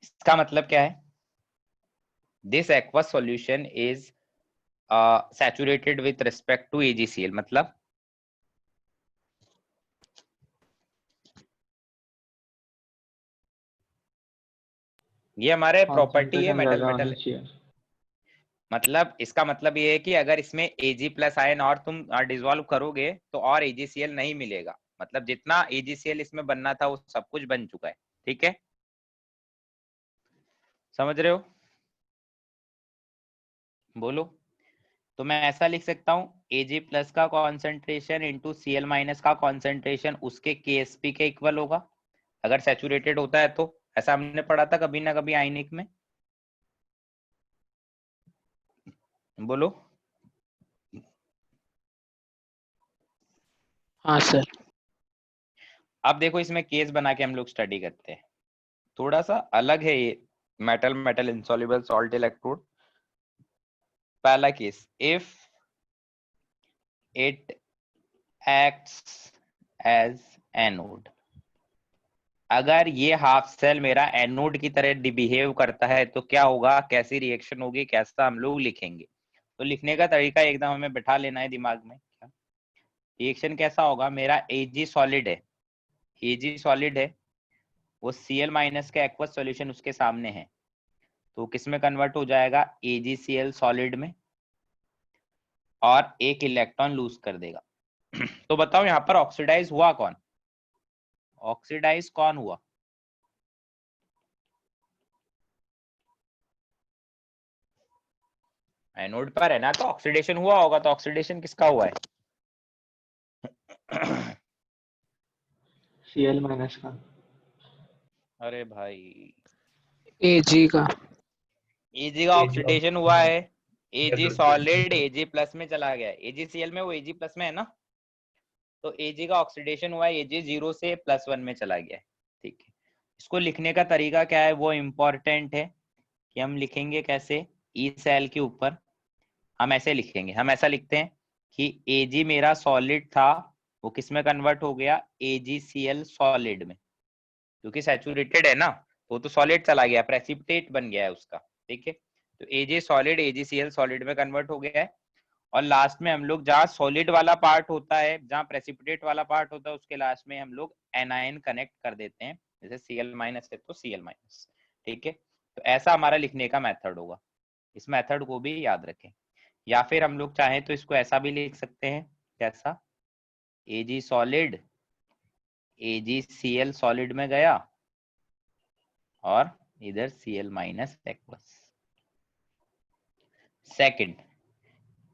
इसका मतलब क्या है? This aqueous solution is saturated with respect to AgCl, मतलब ये हमारे प्रॉपर्टी है कंसंट्रेशन मेटल ज्यादा मेटल, होनी चाहिए। मतलब इसका मतलब ये है कि अगर इसमें Ag प्लस आयन और तुम डिसॉल्व करोगे तो और AgCl नहीं मिलेगा, मतलब जितना AgCl इसमें बनना था वो सब कुछ बन चुका है। ठीक है, समझ रहे हो? बोलो। तो मैं ऐसा लिख सकता हूँ Ag प्लस का कॉन्सेंट्रेशन इंटू Cl माइनस का कॉन्सेंट्रेशन उसके KsP के इक्वल होगा अगर सैचुरेटेड होता है तो। ऐसा हमने पढ़ा था कभी ना कभी आयनिक में, बोलो। हाँ सर। अब देखो इसमें केस बना के हम लोग स्टडी करते हैं, थोड़ा सा अलग है ये metal metal insoluble salt electrode. पहला case, if it acts as anode, अगर ये हाफ सेल मेरा एनोड की तरह बिहेव करता है तो क्या होगा, कैसी रिएक्शन होगी, कैसा हम लोग लिखेंगे। तो लिखने का तरीका एकदम हमें बैठा लेना है दिमाग में। क्या रिएक्शन कैसा होगा, मेरा Ag सॉलिड है, Ag सॉलिड है, वो Cl माइनस का एक्वस सॉल्यूशन उसके सामने है, तो किस में कन्वर्ट हो जाएगा, AgCl सॉलिड में, और एक इलेक्ट्रॉन लूज कर देगा। तो बताओ यहाँ पर ऑक्सीडाइज हुआ कौन, ऑक्सीडाइज कौन हुआ? एनोड पर है ना, तो ऑक्सीडेशन हुआ होगा, तो ऑक्सीडेशन किसका हुआ है? Cl माइनस का। अरे भाई, Ag का। Ag का Ag ऑक्सीडेशन हुआ है, Ag cathode solid Ag plus में चला गया, AgCl में वो Ag प्लस में है ना, तो Ag का ऑक्सीडेशन हुआ है, Ag 0 से +1 में चला गया है। ठीक है, इसको लिखने का तरीका क्या है वो इम्पोर्टेंट है कि हम लिखेंगे कैसे, ई सेल के ऊपर हम ऐसे लिखेंगे, हम ऐसा लिखते हैं कि Ag मेरा सॉलिड था, वो किस में कन्वर्ट हो गया, AgCl सॉलिड में, क्योंकि सैचुरेटेड है ना, तो सॉलिड चला गया, प्रेसिपिटेट बन गया है उसका। ठीक है, तो Ag सॉलिड AgCl सॉलिड में कन्वर्ट हो गया है, और लास्ट में हम लोग जहाँ सॉलिड वाला पार्ट होता है, जहाँ प्रेसिपिटेट वाला पार्ट होता है, उसके लास्ट में हम लोग एनायन कनेक्ट कर देते हैं, जैसे Cl माइनस है तो Cl माइनस। ठीक है, तो ऐसा हमारा लिखने का मेथड होगा, इस मेथड को भी याद रखें। या फिर हम लोग चाहें तो इसको ऐसा भी लिख सकते हैं, कैसा, Ag सॉलिड AgCl सॉलिड में गया और इधर Cl minus aqueous. Second,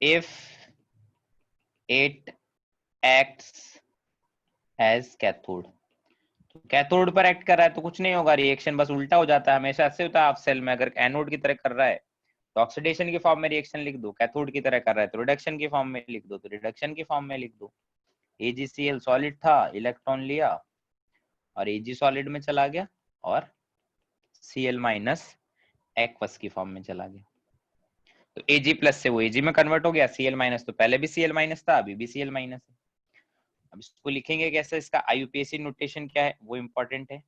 if it acts as cathode, तो कैथोड पर एक्ट कर रहा है तो कुछ नहीं होगा, रिएक्शन बस उल्टा हो जाता है, हमेशा ऐसे होता है हाफ सेल में, अगर एनोड की तरह कर रहा है तो ऑक्सीडेशन की फॉर्म में रिएक्शन लिख दो, कैथोड की तरह कर रहा है तो रिडक्शन की फॉर्म में लिख दो, तो रिडक्शन की फॉर्म में लिख दो। AgCl सॉलिड था, इलेक्ट्रॉन लिया और Ag सॉलिड में चला गया और Cl माइनस एक्वस की फॉर्म में चला गया, तो Ag प्लस से वो Ag में कन्वर्ट हो गया, Cl माइनस तो पहले भी Cl माइनस था, अभी भी Cl माइनस है। अब इसको लिखेंगे कैसे, इसका IUPAC नोटेशन क्या है वो इंपॉर्टेंट है।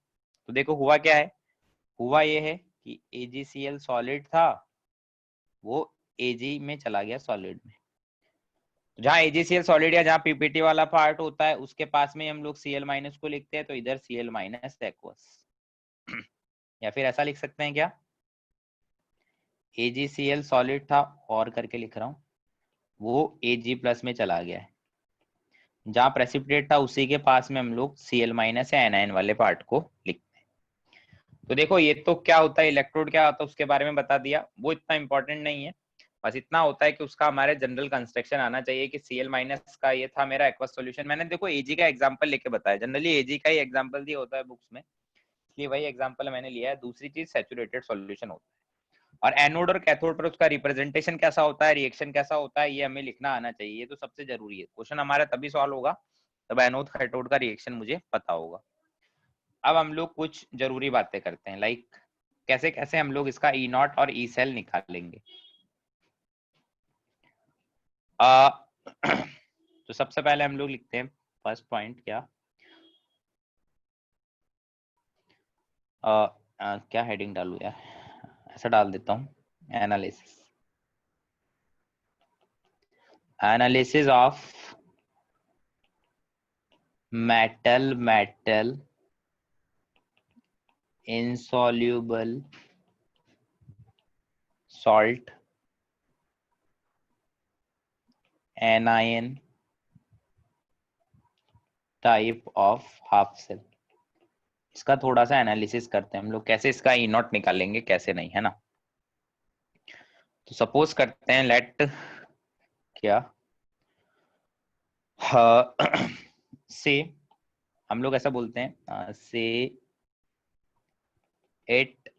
तो देखो हुआ क्या है, हुआ ये है कि AgCl सॉलिड था, वो Ag में चला गया सॉलिड में, जहाँ AgCl सॉलिड या जहाँ पीपीटी वाला पार्ट होता है उसके पास में हम लोग Cl माइनस को लिखते हैं, तो इधर Cl माइनस एक्वस। या फिर ऐसा लिख सकते हैं क्या, AgCl सॉलिड था और करके लिख रहा हूँ, वो Ag प्लस में चला गया है, जहाँ प्रेसिपिटेट था उसी के पास में हम लोग Cl माइनस या एनायन वाले पार्ट को लिखते हैं। तो देखो ये तो क्या होता है, इलेक्ट्रोड क्या होता है उसके बारे में बता दिया, वो इतना इंपॉर्टेंट नहीं है, बस इतना होता है कि उसका हमारे जनरल कंस्ट्रक्शन आना चाहिए कि Cl माइनस का ये था मेरा एक्वस सॉल्यूशन। मैंने देखो Ag का एग्जांपल लेके बताया, जनरली Ag का ही एग्जांपल दिया होता है बुक्स में, इसलिए वही एग्जांपल मैंने लिया है। दूसरी चीज सैचुरेटेड सॉल्यूशन होता है, और एनोड और कैथोड पर उसका रिप्रेजेंटेशन कैसा होता है, रिएक्शन कैसा होता है, ये हमें लिखना आना चाहिए, ये तो सबसे जरूरी है। क्वेश्चन हमारा तभी सॉल्व होगा तब एनोड कैथोड का रिएक्शन मुझे पता होगा। अब हम लोग कुछ जरूरी बातें करते हैं, लाइक कैसे कैसे हम लोग इसका ई नॉट और ई सेल निकालेंगे। तो सबसे पहले हम लोग लिखते हैं फर्स्ट पॉइंट क्या, क्या हेडिंग डालूं यार, ऐसा डाल देता हूँ, analysis, analysis of metal insoluble salt anion type of half cell। इसका थोड़ा सा एनालिसिस करते हैं हम लोग, कैसे इसका ई नॉट निकालेंगे कैसे नहीं, है ना। तो सपोज करते हैं लेट क्या से हम लोग ऐसा बोलते हैं say it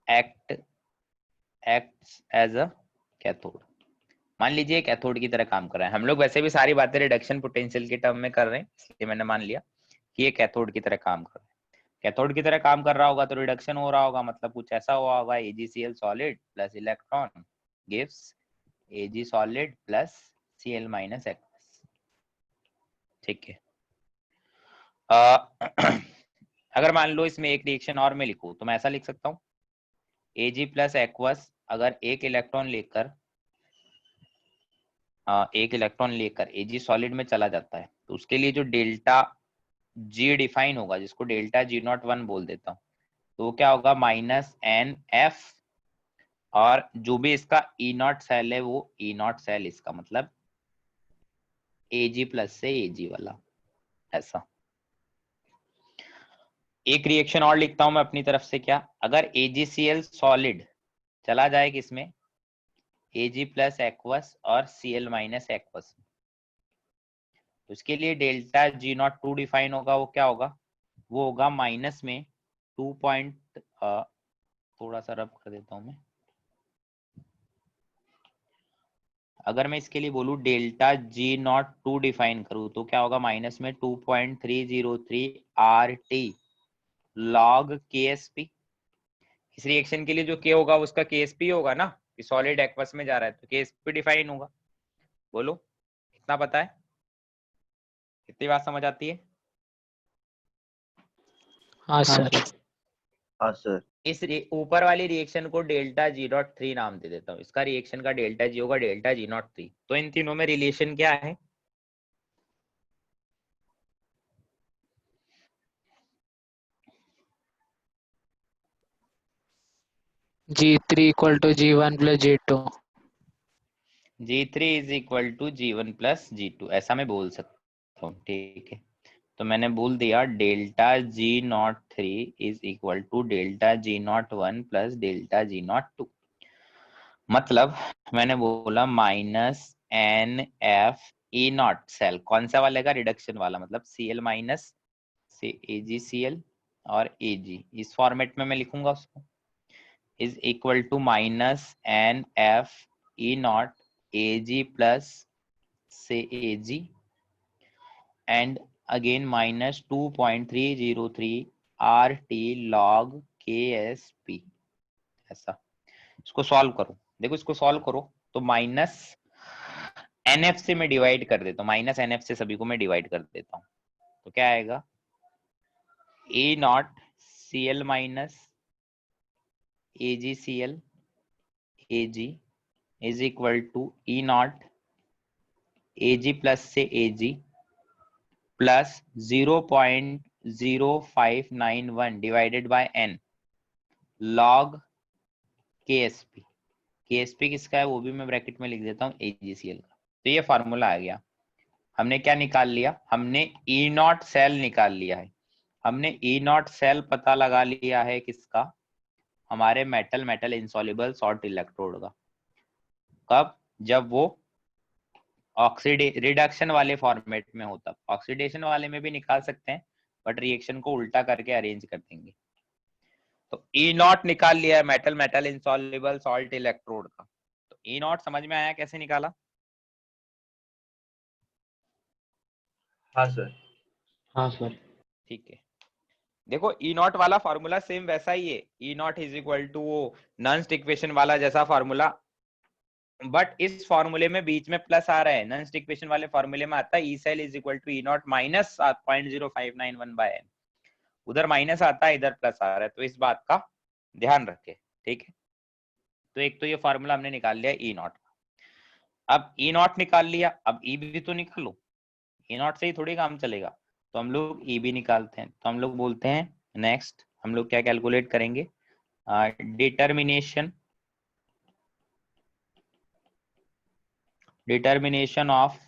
acts as a cathode. मान लीजिए कैथोड की तरह काम कर रहा है। हम लोग वैसे भी सारी बातें रिडक्शन पोटेंशियल के टर्म में कर रहे हैं, इसलिए मैंने मान लिया कि ये कैथोड की तरह काम कर रहा है। कैथोड की तरह काम कर रहा होगा तो रिडक्शन हो रहा होगा, मतलब कुछ ऐसा हुआ होगा, AgCl solid plus electron gives Ag solid plus Cl minus aqueous. ठीक है। अगर मान लो इसमें एक रिएक्शन और मैं लिखूं तो मैं ऐसा लिख सकता हूं, Ag प्लस एक्वस अगर एक इलेक्ट्रॉन लेकर Ag सॉलिड में चला जाता है तो उसके लिए जो डेल्टा G डिफाइन होगा, जिसको डेल्टा G01 बोल देता हूँ, तो वो क्या होगा, -NF, और जो भी इसका ई नॉट सेल है वो ई नॉट सेल, इसका मतलब Ag प्लस से Ag वाला, ऐसा। एक रिएक्शन और लिखता हूं मैं अपनी तरफ से, क्या, अगर AgCl सॉलिड चला जाए किसमें, Ag प्लस एक्वस और Cl माइनस एक्वस, तो इसके लिए डेल्टा G02 डिफाइन होगा, वो क्या होगा, वो होगा माइनस में 2 पॉइंट, थोड़ा सा रब कर देता हूं मैं, अगर मैं इसके लिए बोलूं डेल्टा G02 डिफाइन करूं तो क्या होगा, माइनस में 2.303 RT log KSP। इस रिएक्शन के लिए जो K होगा उसका KSP होगा ना, कि सॉलिड एक्वस में जा रहा है तो KSP डिफाइन होगा। बोलो, इतना पता है, इतनी बात समझ आती है। हाँ सर। हाँ सर। इस ऊपर वाली रिएक्शन को डेल्टा G03 नाम दे देता हूँ, इसका रिएक्शन का डेल्टा G होगा डेल्टा G03। तो इन तीनों में रिलेशन क्या है, G3 equal to G1 plus G2। G3 is equal to G1 plus G2, ऐसा मैं बोल सकता हूँ। ठीक है, तो मैंने बोल दिया delta G03 is equal to delta G01 plus delta G02। मतलब मैंने बोला -NF E नॉट सेल, कौन सा वाले का, रिडक्शन वाला, मतलब Cl माइनस से AgCl और Ag, इस फॉर्मेट में मैं लिखूंगा उसको, is equal to -NF E naught Ag plus से Ag and again -2.303 RT log KSP, ऐसा। इसको सॉल्व करो, देखो इसको सॉल्व करो तो -NF से मैं डिवाइड कर देता हूँ, -NF से सभी को मैं डिवाइड कर देता हूँ, तो क्या आएगा, A naught Cl minus AgCl Ag is equal to E naught Ag plus से Ag plus 0.0591 divided by n log KSP। KSP किसका है वो भी मैं ब्रैकेट में लिख देता हूँ, AgCl का। तो ये फार्मूला आ गया। हमने क्या निकाल लिया, हमने E नॉट सेल निकाल लिया है। हमने E नॉट सेल पता लगा लिया है किसका, हमारे मेटल इंसॉल्युबल सॉल्ट इलेक्ट्रोड का। कब, जब वो रिडक्शन वाले फॉर्मेट में होता, ऑक्सीडेशन वाले में भी निकाल सकते हैं बट रिएक्शन को उल्टा करके अरेंज कर देंगे। तो ई नॉट निकाल लिया है मेटल इंसॉल्युबल सॉल्ट इलेक्ट्रोड का। तो ई नॉट समझ में आया कैसे निकाला। हाँ सर। हाँ सर। ठीक है, देखो ई नॉट वाला फॉर्मूला सेम वैसा ही है, E not is equal to वो नॉन इक्वेशन वाला जैसा फॉर्मूला, बट इस फॉर्मूले में बीच में प्लस आ रहा है। नॉन इक्वेशन वाले फॉर्मूले में आता है E cell is equal to E naught minus 0.0591 by N, उधर माइनस आता है इधर प्लस आ रहा है, तो इस बात का ध्यान रखे, ठीक है। तो एक तो ये फॉर्मूला हमने निकाल लिया ई नॉट। अब ई नॉट निकाल लिया, अब ई भी तो निकालो, ई नॉट से ही थोड़ी काम चलेगा, तो हम लोग ई भी निकालते हैं। तो हम लोग बोलते हैं नेक्स्ट हम लोग क्या कैलकुलेट करेंगे, डिटर्मिनेशन ऑफ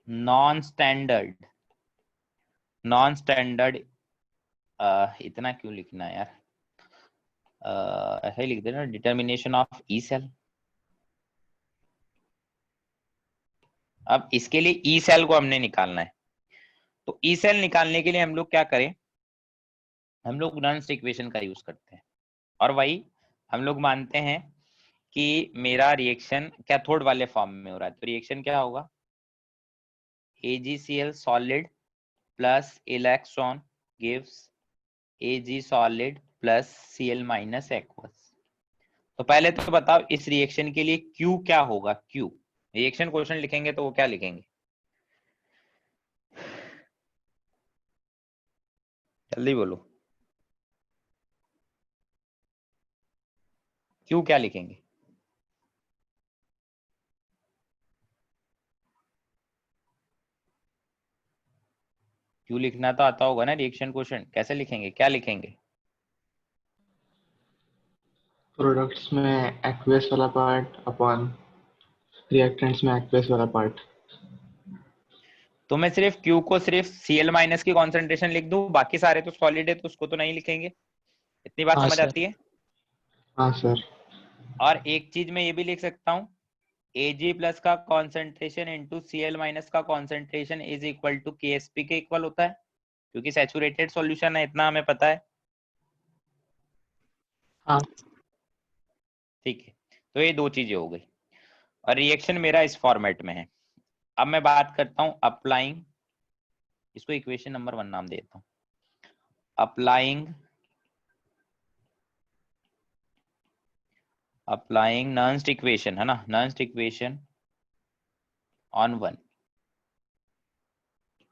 नॉन स्टैंडर्ड, इतना क्यों लिखना है यार, ऐसे ही लिख देना, डिटर्मिनेशन ऑफ ई सेल। अब इसके लिए ई सेल को हमने निकालना है, तो ई सेल निकालने के लिए हम लोग क्या करें, हम लोग नॉन्स इक्वेशन का यूज करते हैं, और वही हम लोग मानते हैं कि मेरा रिएक्शन कैथोड वाले फॉर्म में हो रहा है, तो रिएक्शन क्या होगा, AgCl solid plus electron gives Ag solid plus Cl minus aqueous. तो पहले तो बताओ इस रिएक्शन के लिए Q क्या होगा, Q रिएक्शन क्वेश्चन लिखेंगे तो वो क्या लिखेंगे, जल्दी बोलो, Q क्या लिखेंगे, Q लिखना तो आता होगा ना रिएक्शन क्वेश्चन, कैसे लिखेंगे, क्या लिखेंगे, प्रोडक्ट्स में एक्वेस वाला पार्ट अपॉन रिएक्टेंट्स में एक्वेस वाला पार्ट। तो मैं सिर्फ Q को सिर्फ Cl माइनस की कॉन्सेंट्रेशन लिख दूं, बाकी सारे तो सॉलिड है तो उसको तो नहीं लिखेंगे, इतनी बात हाँ समझ सर। आती है। हाँ सर। और एक चीज मैं ये भी लिख सकता हूँ, Ag प्लस का कॉन्सेंट्रेशन इंटू Cl माइनस का concentration is equal to KSP के इक्वल होता है, क्योंकि सैचुरेटेड सॉल्यूशन है, इतना हमें पता है, हाँ ठीक है। तो ये दो चीजें हो गई, और रिएक्शन मेरा इस फॉर्मेट में है। अब मैं बात करता हूँ अप्लाइंग, इसको इक्वेशन नंबर 1 नाम देता हूँ, अप्लाइंग नॉन्स्ट इक्वेशन है ना, Nernst equation on 1,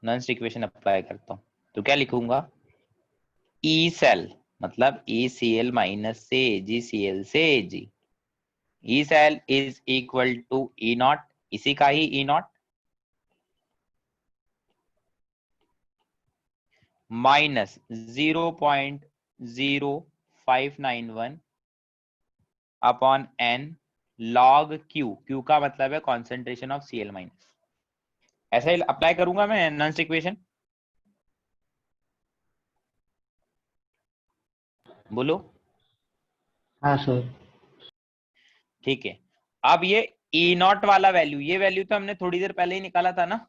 Nernst equation apply करता हूँ, तो क्या लिखूंगा, ई सेल मतलब ECl माइनस से AgCl से Ag, E cell is equal to E naught, इसी का ही E naught minus 0.0591 upon n log Q, Q का मतलब है कॉन्सेंट्रेशन ऑफ Cl माइनस। ऐसा ही अप्लाई करूंगा मैं नॉन्स्ट इक्वेशन, बोलो, हाँ सर। ठीक है। अब ये ई नॉट वाला वैल्यू, ये वैल्यू तो हमने थोड़ी देर पहले ही निकाला था ना,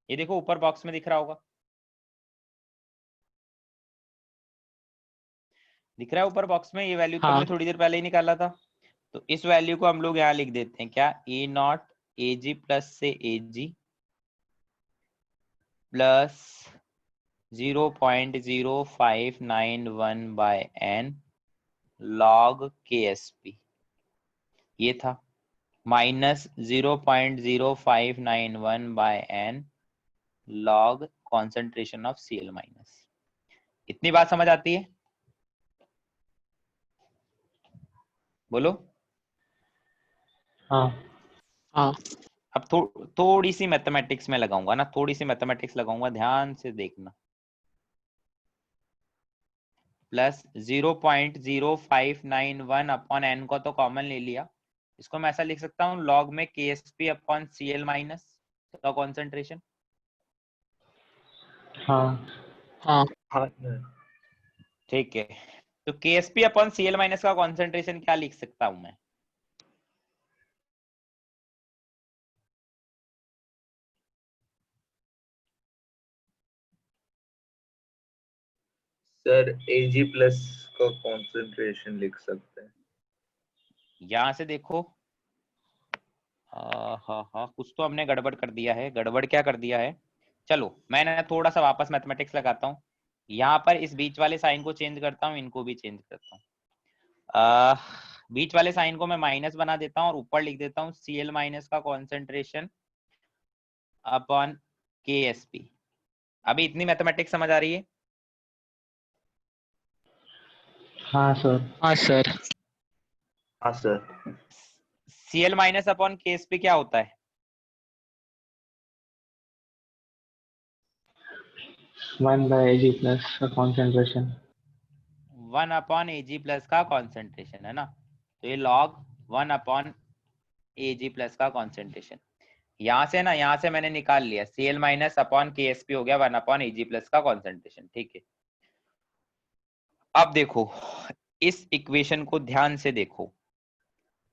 ये देखो ऊपर बॉक्स में दिख रहा होगा, दिख रहा है ऊपर बॉक्स में, ये वैल्यू तो हाँ हमने थोड़ी देर पहले ही निकाला था। तो इस वैल्यू को हम लोग यहाँ लिख देते हैं, क्या, ई नॉट Ag प्लस से Ag plus 0.0591 by n log KSP, ये था minus 0.0591 by n log concentration of Cl minus. इतनी बात समझ आती है, बोलो। हाँ। हाँ अब थोड़ी सी मैथमेटिक्स में लगाऊंगा ना, थोड़ी सी मैथमेटिक्स लगाऊंगा, ध्यान से देखना, प्लस 0.0591 अपॉन n को तो कॉमन ले लिया, इसको मैं ऐसा लिख सकता हूँ लॉग में KSP अपॉन Cl माइनस का कॉन्सेंट्रेशन, हाँ। हाँ हाँ ठीक है। तो KSP अपॉन Cl माइनस का कॉन्सेंट्रेशन क्या लिख सकता हूं मैं, सर Ag प्लस का कॉन्सेंट्रेशन लिख सकते हैं। यहां से देखो, हाँ हाँ कुछ तो हमने गड़बड़ कर दिया है, गड़बड़ क्या कर दिया है, चलो मैंने थोड़ा सा वापस मैथमेटिक्स लगाता हूँ, यहाँ पर इस बीच वाले साइन को चेंज करता हूँ, इनको भी चेंज करता हूँ। बीच वाले साइन को मैं माइनस बना देता हूँ और ऊपर लिख देता हूँ Cl माइनस का कॉन्सेंट्रेशन अपॉन KSP। अभी इतनी मैथमेटिक्स समझ आ रही है? हाँ सर। हाँ सर। हाँ sir. Cl minus upon KSP क्या होता है? 1/Ag plus का concentration। 1 अपॉन Ag प्लस का कॉन्सेंट्रेशन है ना, तो ये log 1 अपॉन Ag प्लस का कॉन्सेंट्रेशन। यहाँ से ना, यहाँ से मैंने निकाल लिया Cl माइनस अपॉन KSP हो गया 1 अपॉन Ag प्लस का कॉन्सेंट्रेशन, ठीक है। अब देखो इस इक्वेशन को ध्यान से देखो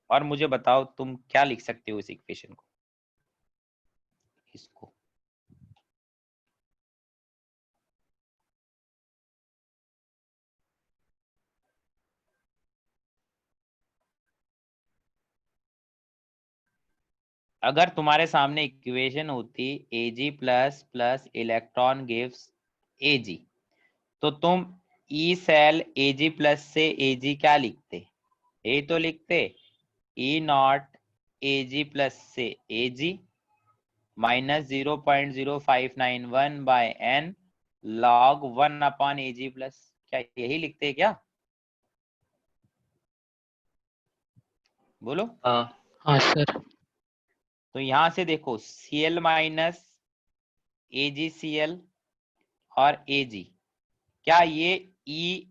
और मुझे बताओ तुम क्या लिख सकते हो इस इक्वेशन को, इसको। अगर तुम्हारे सामने इक्वेशन होती Ag plus plus electron gives Ag, तो तुम E सेल Ag प्लस से Ag क्या लिखते? ये तो लिखते E नॉट Ag प्लस से Ag minus 0.0591 by n log 1 upon Ag plus, क्या यही लिखते क्या? बोलो। हाँ। हाँ सर। तो यहां से देखो Cl माइनस AgCl और Ag, क्या ये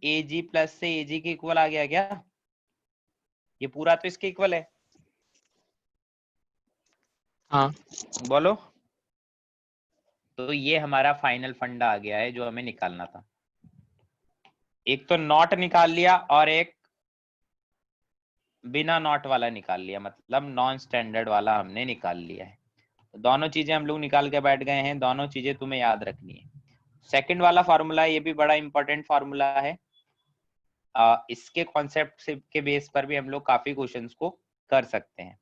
Ag प्लस से Ag के इक्वल आ गया क्या? ये पूरा तो इसके इक्वल है। हाँ। बोलो। तो ये हमारा फाइनल फंडा आ गया है जो हमें निकालना था। एक तो नॉट निकाल लिया और एक बिना नॉट वाला निकाल लिया, मतलब नॉन स्टैंडर्ड वाला हमने निकाल लिया है। तो दोनों चीजें हम लोग निकाल के बैठ गए हैं, दोनों चीजें तुम्हें याद रखनी है। सेकंड वाला फार्मूला, ये भी बड़ा इंपॉर्टेंट फार्मूला है। इसके कॉन्सेप्ट के बेस पर भी हम लोग काफी क्वेश्चंस को कर सकते हैं।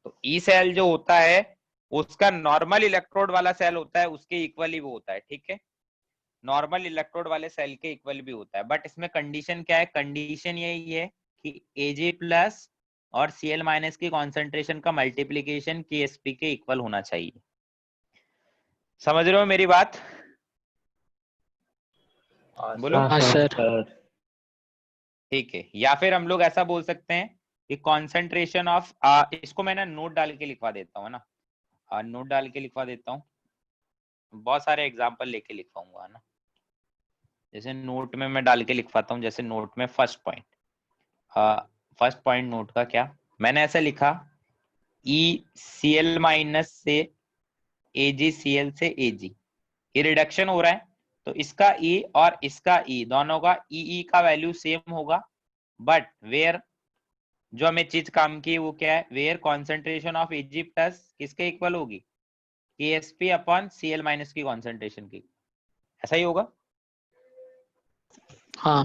तो ई सेल जो होता है उसका नॉर्मल इलेक्ट्रोड वाला सेल होता है, उसके इक्वल ही वो होता है, ठीक है। नॉर्मल इलेक्ट्रोड वाले सेल के इक्वल भी होता है, बट इसमें कंडीशन क्या है? कंडीशन यही है कि Ag प्लस और Cl माइनस की कॉन्सेंट्रेशन का मल्टीप्लीकेशन KSP के इक्वल होना चाहिए। समझ रहे हो मेरी बात? बोलो। हाँ सर। सर। ठीक है, या फिर हम लोग ऐसा बोल सकते हैं कि कॉन्सेंट्रेशन ऑफ, इसको मैं ना नोट डाल के लिखवा देता हूँ ना, नोट डाल के लिखवा देता हूँ, बहुत सारे एग्जांपल लेके लिखवाऊंगा ना। जैसे नोट में मैं डाल के लिखवाता हूँ, जैसे नोट में first point, first point note का क्या मैंने ऐसा लिखा, ECl माइनस से AgCl से Ag, ये रिडक्शन हो रहा है, तो इसका E और इसका E दोनों का EE का वैल्यू सेम होगा, बट वेयर जो हमें चीज काम की वो क्या है, where concentration of Ag plus किसके इक्वल होगी? KSP अपॉन Cl माइनस की कॉन्सेंट्रेशन की। ऐसा ही होगा। हाँ।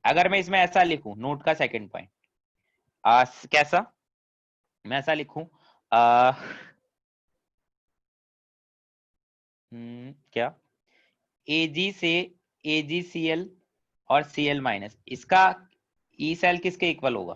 अगर मैं इसमें ऐसा लिखूं, नोट का सेकंड पॉइंट, कैसा मैं ऐसा लिखूं, क्या Ag से AgCl और Cl माइनस, इसका E सेल किसके इक्वल होगा?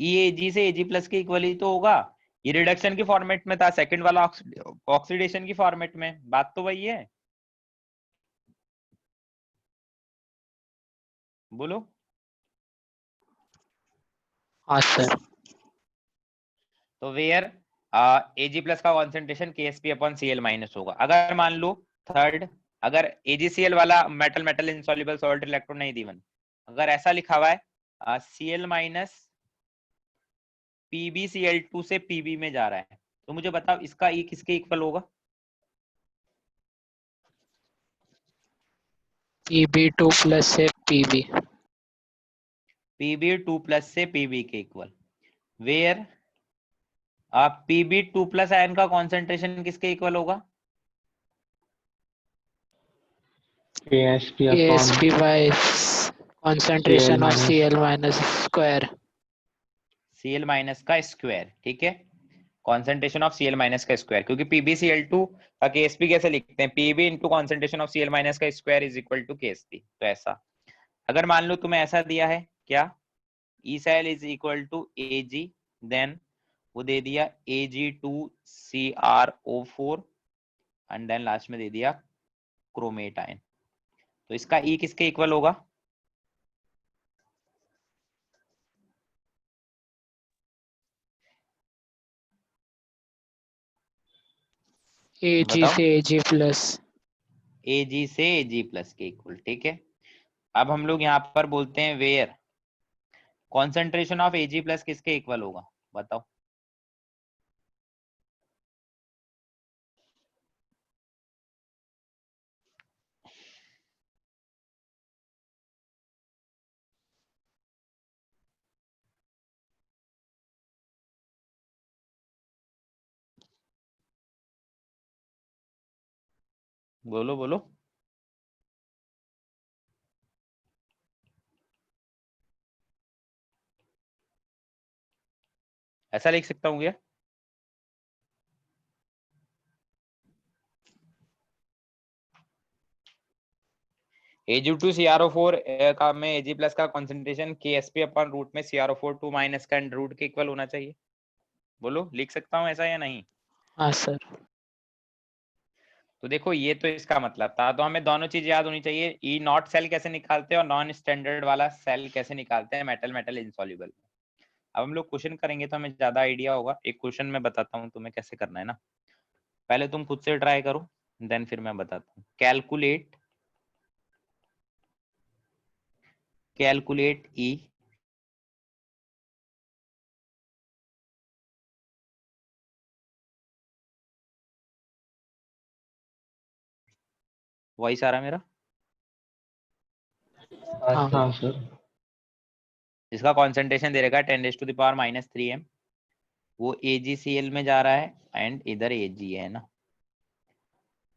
Ag से Ag प्लस के इक्वल ही तो होगा। ये रिडक्शन के फॉर्मेट में था, सेकंड वाला ऑक्सीडेशन की फॉर्मेट में, बात तो वही है। बोलो। हाँ सर। तो वेयर Ag प्लस का concentration KSP upon Cl minus होगा। अगर मान लो थर्ड, अगर AgCl वाला metal metal insoluble salt electron नहीं दी, अगर ऐसा लिखा हुआ है Cl माइनस PbCl2 से Pb में जा रहा है, तो मुझे बताओ इसका E किसके इक्वल होगा? Pb2 प्लस से Pb। Pb2 प्लस से Pb के equal, where Pb2 plus ion का कॉन्सेंट्रेशन किसके इक्वल होगा? KSP upon KSP by concentration of minus Cl minus square. Cl minus का स्क्वायर, ठीक है, कॉन्सेंट्रेशन ऑफ Cl माइनस का स्क्वायर, क्योंकि PbCl2 का Ksp कैसे लिखते हैं, Pb into concentration of Cl minus का square is equal to Ksp। तो ऐसा, अगर मान लो तुम्हें ऐसा दिया है क्या, E cell is equal to Ag, then वो दे दिया Ag2CrO4 एंड देन लास्ट में दे दिया क्रोमेट आयन, तो इसका E किसके इक्वल होगा, Ag बताओ, से Ag प्लस। Ag से Ag प्लस के इक्वल, ठीक है। अब हम लोग यहाँ पर बोलते हैं where concentration of Ag plus किसके इक्वल होगा, बताओ, बोलो बोलो, ऐसा लिख सकता हूँ क्या, Ag2CrO4 का में Ag प्लस का कॉन्सेंट्रेशन Ksp अपन रूट में CrO4 2 माइनस का रूट के इक्वल होना चाहिए, बोलो लिख सकता हूँ ऐसा या नहीं। हाँ सर। तो देखो ये तो इसका मतलब था, तो हमें दोनों चीज याद होनी चाहिए, ई नॉट सेल कैसे निकालते हैं और नॉन स्टैंडर्ड वाला सेल कैसे निकालते हैं मेटल मेटल इनसॉल्युबल। अब हम लोग क्वेश्चन करेंगे तो हमें ज्यादा आइडिया होगा, एक क्वेश्चन मैं बताता हूँ तुम्हें कैसे करना है ना, पहले तुम खुद से ट्राई करो देन फिर मैं बताता हूँ। कैलकुलेट ई, वॉइस आ रहा है मेरा, हाँ हाँ सर। इसका कॉन्सेंट्रेशन दे रखा है 10⁻³ m, वो AgCl में जा रहा है एंड इधर Ag है ना,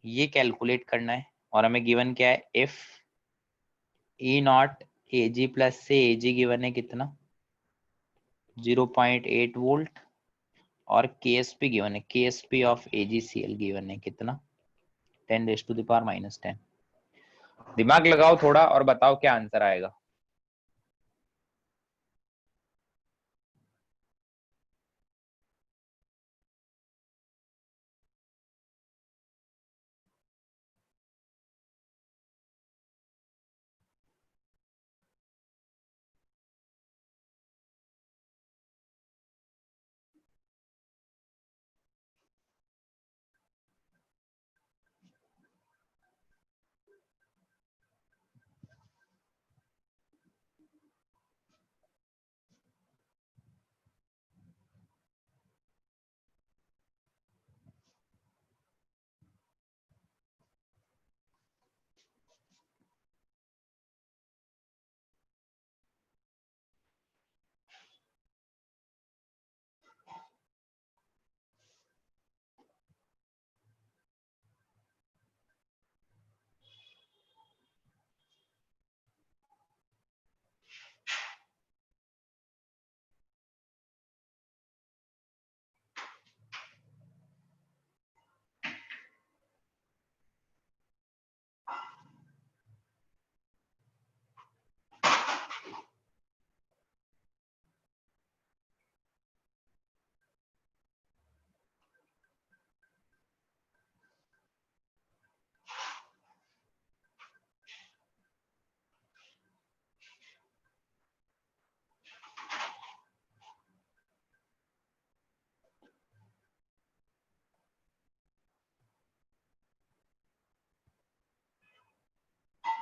ये कैलकुलेट करना है और हमें गिवन क्या है, if E naught Ag plus से Ag गिवन है कितना 0.8 वोल्ट और Ksp गिवन है, Ksp ऑफ AgCl गिवन है कितना 10⁻⁻10। दिमाग लगाओ थोड़ा और बताओ क्या आंसर आएगा।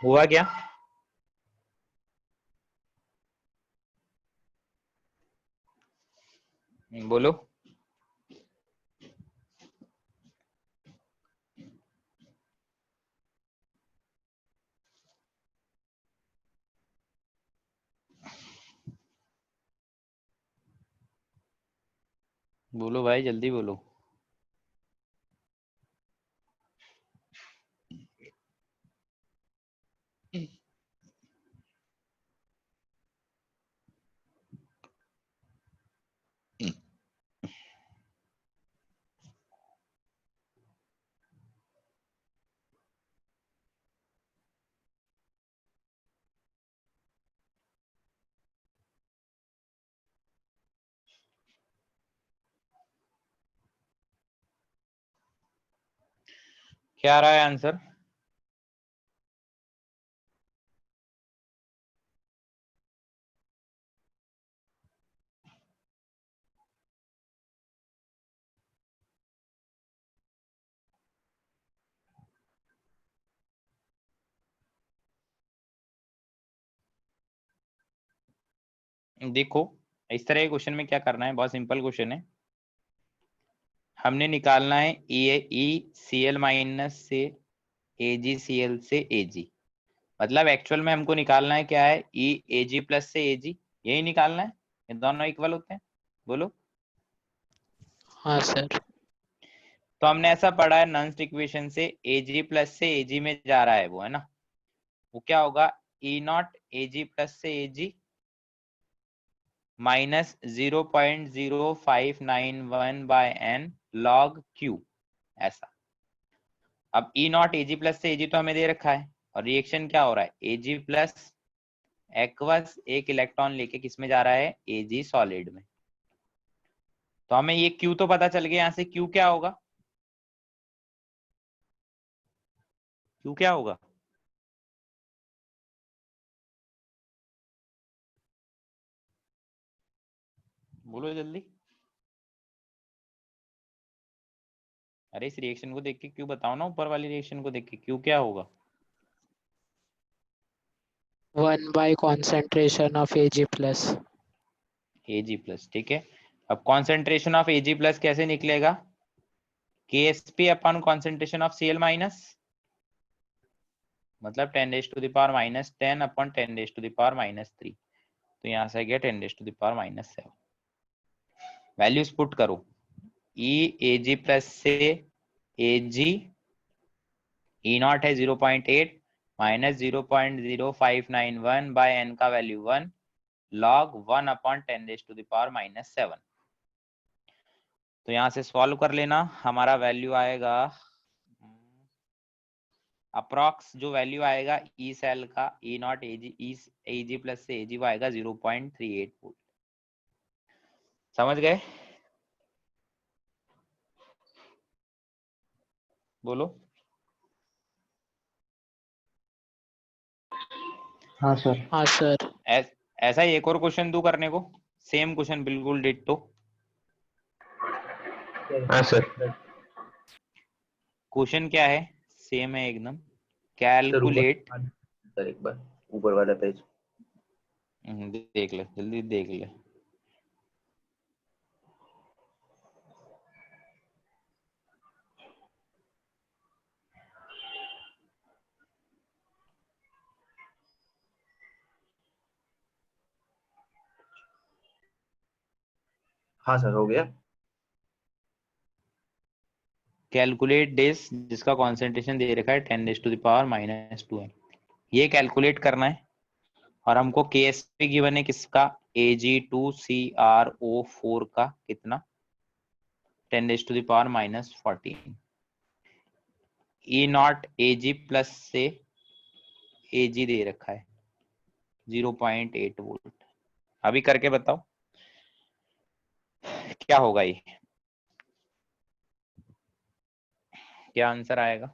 हुआ क्या, बोलो, बोलो भाई जल्दी बोलो। क्या आ रहा है आंसर? देखो इस तरह के क्वेश्चन में क्या करना है, बहुत सिंपल क्वेश्चन है। हमने निकालना है ई सी एल माइनस से ए जी सी एल से ए जी। मतलब एक्चुअल में हमको निकालना है क्या है, ई ए जी प्लस से ए जी, यही निकालना है। ये दोनों इक्वल होते हैं, बोलो। हाँ सर। तो हमने ऐसा पढ़ा है नॉन्स्ट इक्वेशन से, ए जी प्लस से ए जी में जा रहा है वो, है ना। वो क्या होगा, ई नॉट ए जी प्लस से A G minus 0.0591 by N log Q, ऐसा। अब ई नॉट ए जी प्लस से ए जी तो हमें दे रखा है, और रिएक्शन क्या हो रहा है, ए जी प्लस एक्वस एक इलेक्ट्रॉन लेके किस में जा रहा है, ए जी सॉलिड में। तो हमें ये क्यू तो पता चल गया, यहाँ से क्यू क्या होगा, क्यू क्या होगा, बोलो जल्दी। अरे इस रिएक्शन को देख के क्यों बताओ ना, ऊपर वाली रिएक्शन को देख के क्यों क्या होगा। 1 by concentration of Ag plus। A G plus, ठीक है। अब concentration of A G plus कैसे निकलेगा, K S P upon concentration of C L minus, मतलब 10⁻⁻10 अपॉन 10⁻⁻3। तो यहाँ से गया 10⁻⁻7। वैल्यूज पुट करो, ई ए जी प्लस से ए जी, ई नॉट है 0.8 माइनस 0.0591 बाय एन का वैल्यू 1 लॉग 1 अपॉन 10⁻⁻7। तो यहाँ से सॉल्व कर लेना, हमारा वैल्यू आएगा अप्रॉक्स, जो वैल्यू आएगा ई सेल का, ई not a ji, E ji plus से ए जी, वो आएगा 0.38 वोल्ट। समझ गए, बोलो। हाँ सर। हाँ सर। ऐसा ही एक और क्वेश्चन दूं करने को, सेम क्वेश्चन बिल्कुल डिट्टो। हाँ सर। क्वेश्चन क्या है, सेम है एकदम। सर ऊपर कैलकुलेट, सर एक बार ऊपर वाला पेज। देख ले जल्दी देख ले। हाँ सर हो गया। कैलकुलेट दिस, जिसका कॉन्सेंट्रेशन दे रखा है 10⁻⁻2 है, ये कैलकुलेट करना है। और हमको के एस पी गिवन है किसका, Ag2CrO4 का कितना, 10⁻⁻14। ई नॉट ए जी प्लस से ए जी दे रखा है 0.8 वोल्ट। अभी करके बताओ क्या होगा, ये क्या आंसर आएगा।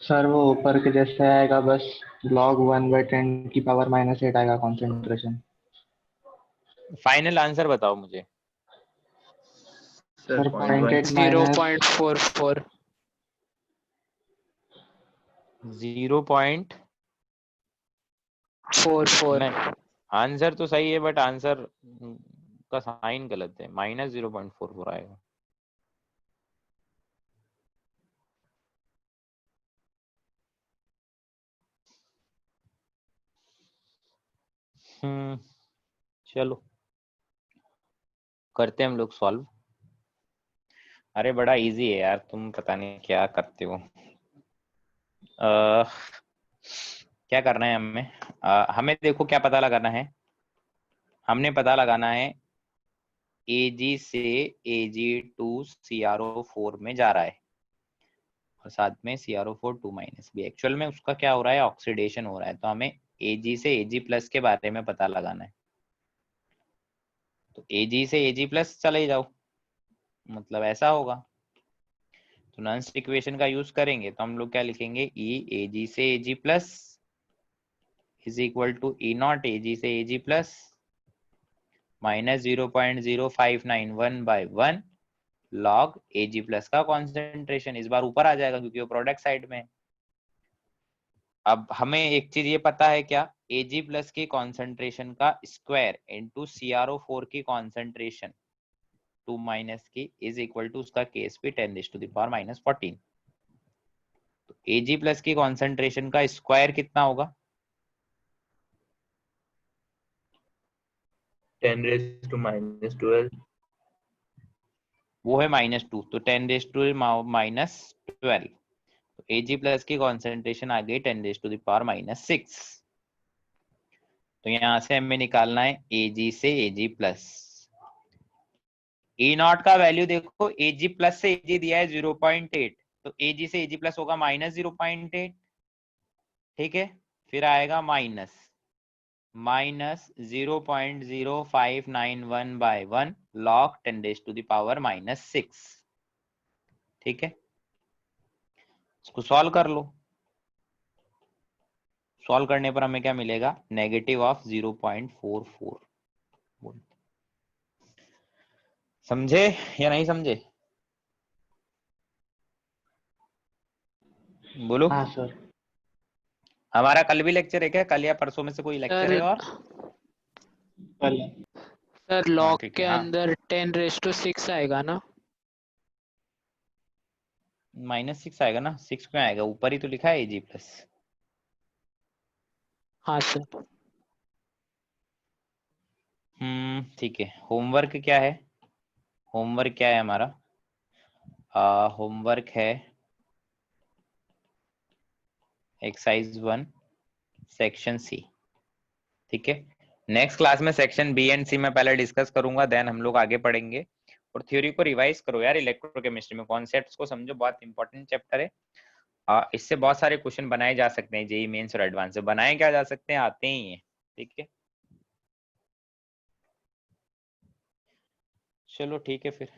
सर वो ऊपर के जैसे आएगा, बस log 1/10⁻⁸ आएगा कॉन्सेंट्रेशन। फाइनल आंसर बताओ मुझे। सर 0.8 0.44 0.44 नहीं, आंसर तो सही है बट आंसर का साइन गलत है, -0.44 आएगा। चलो करते हैं हम लोग सॉल्व। अरे बड़ा इजी है यार, तुम पता नहीं क्या करते हो। क्या करना है हमें? हमें देखो क्या पता लगाना है, हमने पता लगाना है Ag से Ag2 CrO4 में जा रहा है और साथ में CrO4 2- भी। एक्चुअल में उसका क्या हो रहा है, ऑक्सीडेशन हो रहा है। तो हमें Ag से Ag+ के बारे में पता लगाना है। तो Ag से Ag+ चले जाओ, मतलब ऐसा होगा। तो नॉन्स इक्वेशन का यूज करेंगे तो हम लोग क्या लिखेंगे, E Ag से Ag+ is equal to E0 Ag से Ag+ -0.0591/1 log Ag+ का कॉन्सेंट्रेशन। इस बार ऊपर आ जाएगा क्योंकि वो प्रोडक्ट साइड में है। अब हमें एक चीज ये पता है क्या, Ag+ की कॉन्सेंट्रेशन का स्क्वायर इनटू CrO4 की कॉन्सेंट्रेशन 2- की इज इक्वल टू उसका Ksp 10⁻⁻14। तो Ag+ की कॉन्सेंट्रेशन का स्क्वायर कितना होगा? 10⁻⁻12। वो है -2, तो 10⁻⁻12। तो Ag+ की कॉन्सेंट्रेशन आ गई 10⁻⁻6। तो यहां से हमें निकालना है Ag से Ag+। E0 का वैल्यू देखो, Ag+ से Ag दिया है 0.8, तो Ag से Ag+ होगा -0.8। ठीक है, फिर आएगा -0.0591/1 log 10⁻⁻6। ठीक है, इसको सॉल्व कर लो। सॉल्व करने पर हमें क्या मिलेगा, -0.44। समझे या नहीं समझे? बोलो। हाँ सर। हमारा कल भी लेक्चर है क्या, कल या परसों में से कोई लेक्चर है? और कल। सर हाँ लॉग ठीक के है। हाँ, अंदर 10⁻6 आएगा ना? -6 आएगा ना, 6 क्यों आएगा, ऊपर ही तो लिखा है Ag+। हाँ सर। ठीक है। होमवर्क क्या है, होमवर्क क्या है हमारा? होमवर्क है एक्सरसाइज 1 सेक्शन सी। ठीक है, नेक्स्ट क्लास में सेक्शन बी एंड सी में पहले डिस्कस करूंगा, देन हम लोग आगे पढ़ेंगे। और थ्योरी को रिवाइज करो यार, इलेक्ट्रोकेमिस्ट्री में कॉन्सेप्ट्स को समझो, बहुत इंपॉर्टेंट चैप्टर है। इससे बहुत सारे क्वेश्चन बनाए जा सकते हैं, जेई मेंस और एडवांस से बनाए क्या जा सकते हैं, आते ही हैं। ठीक है, चलो ठीक है फिर।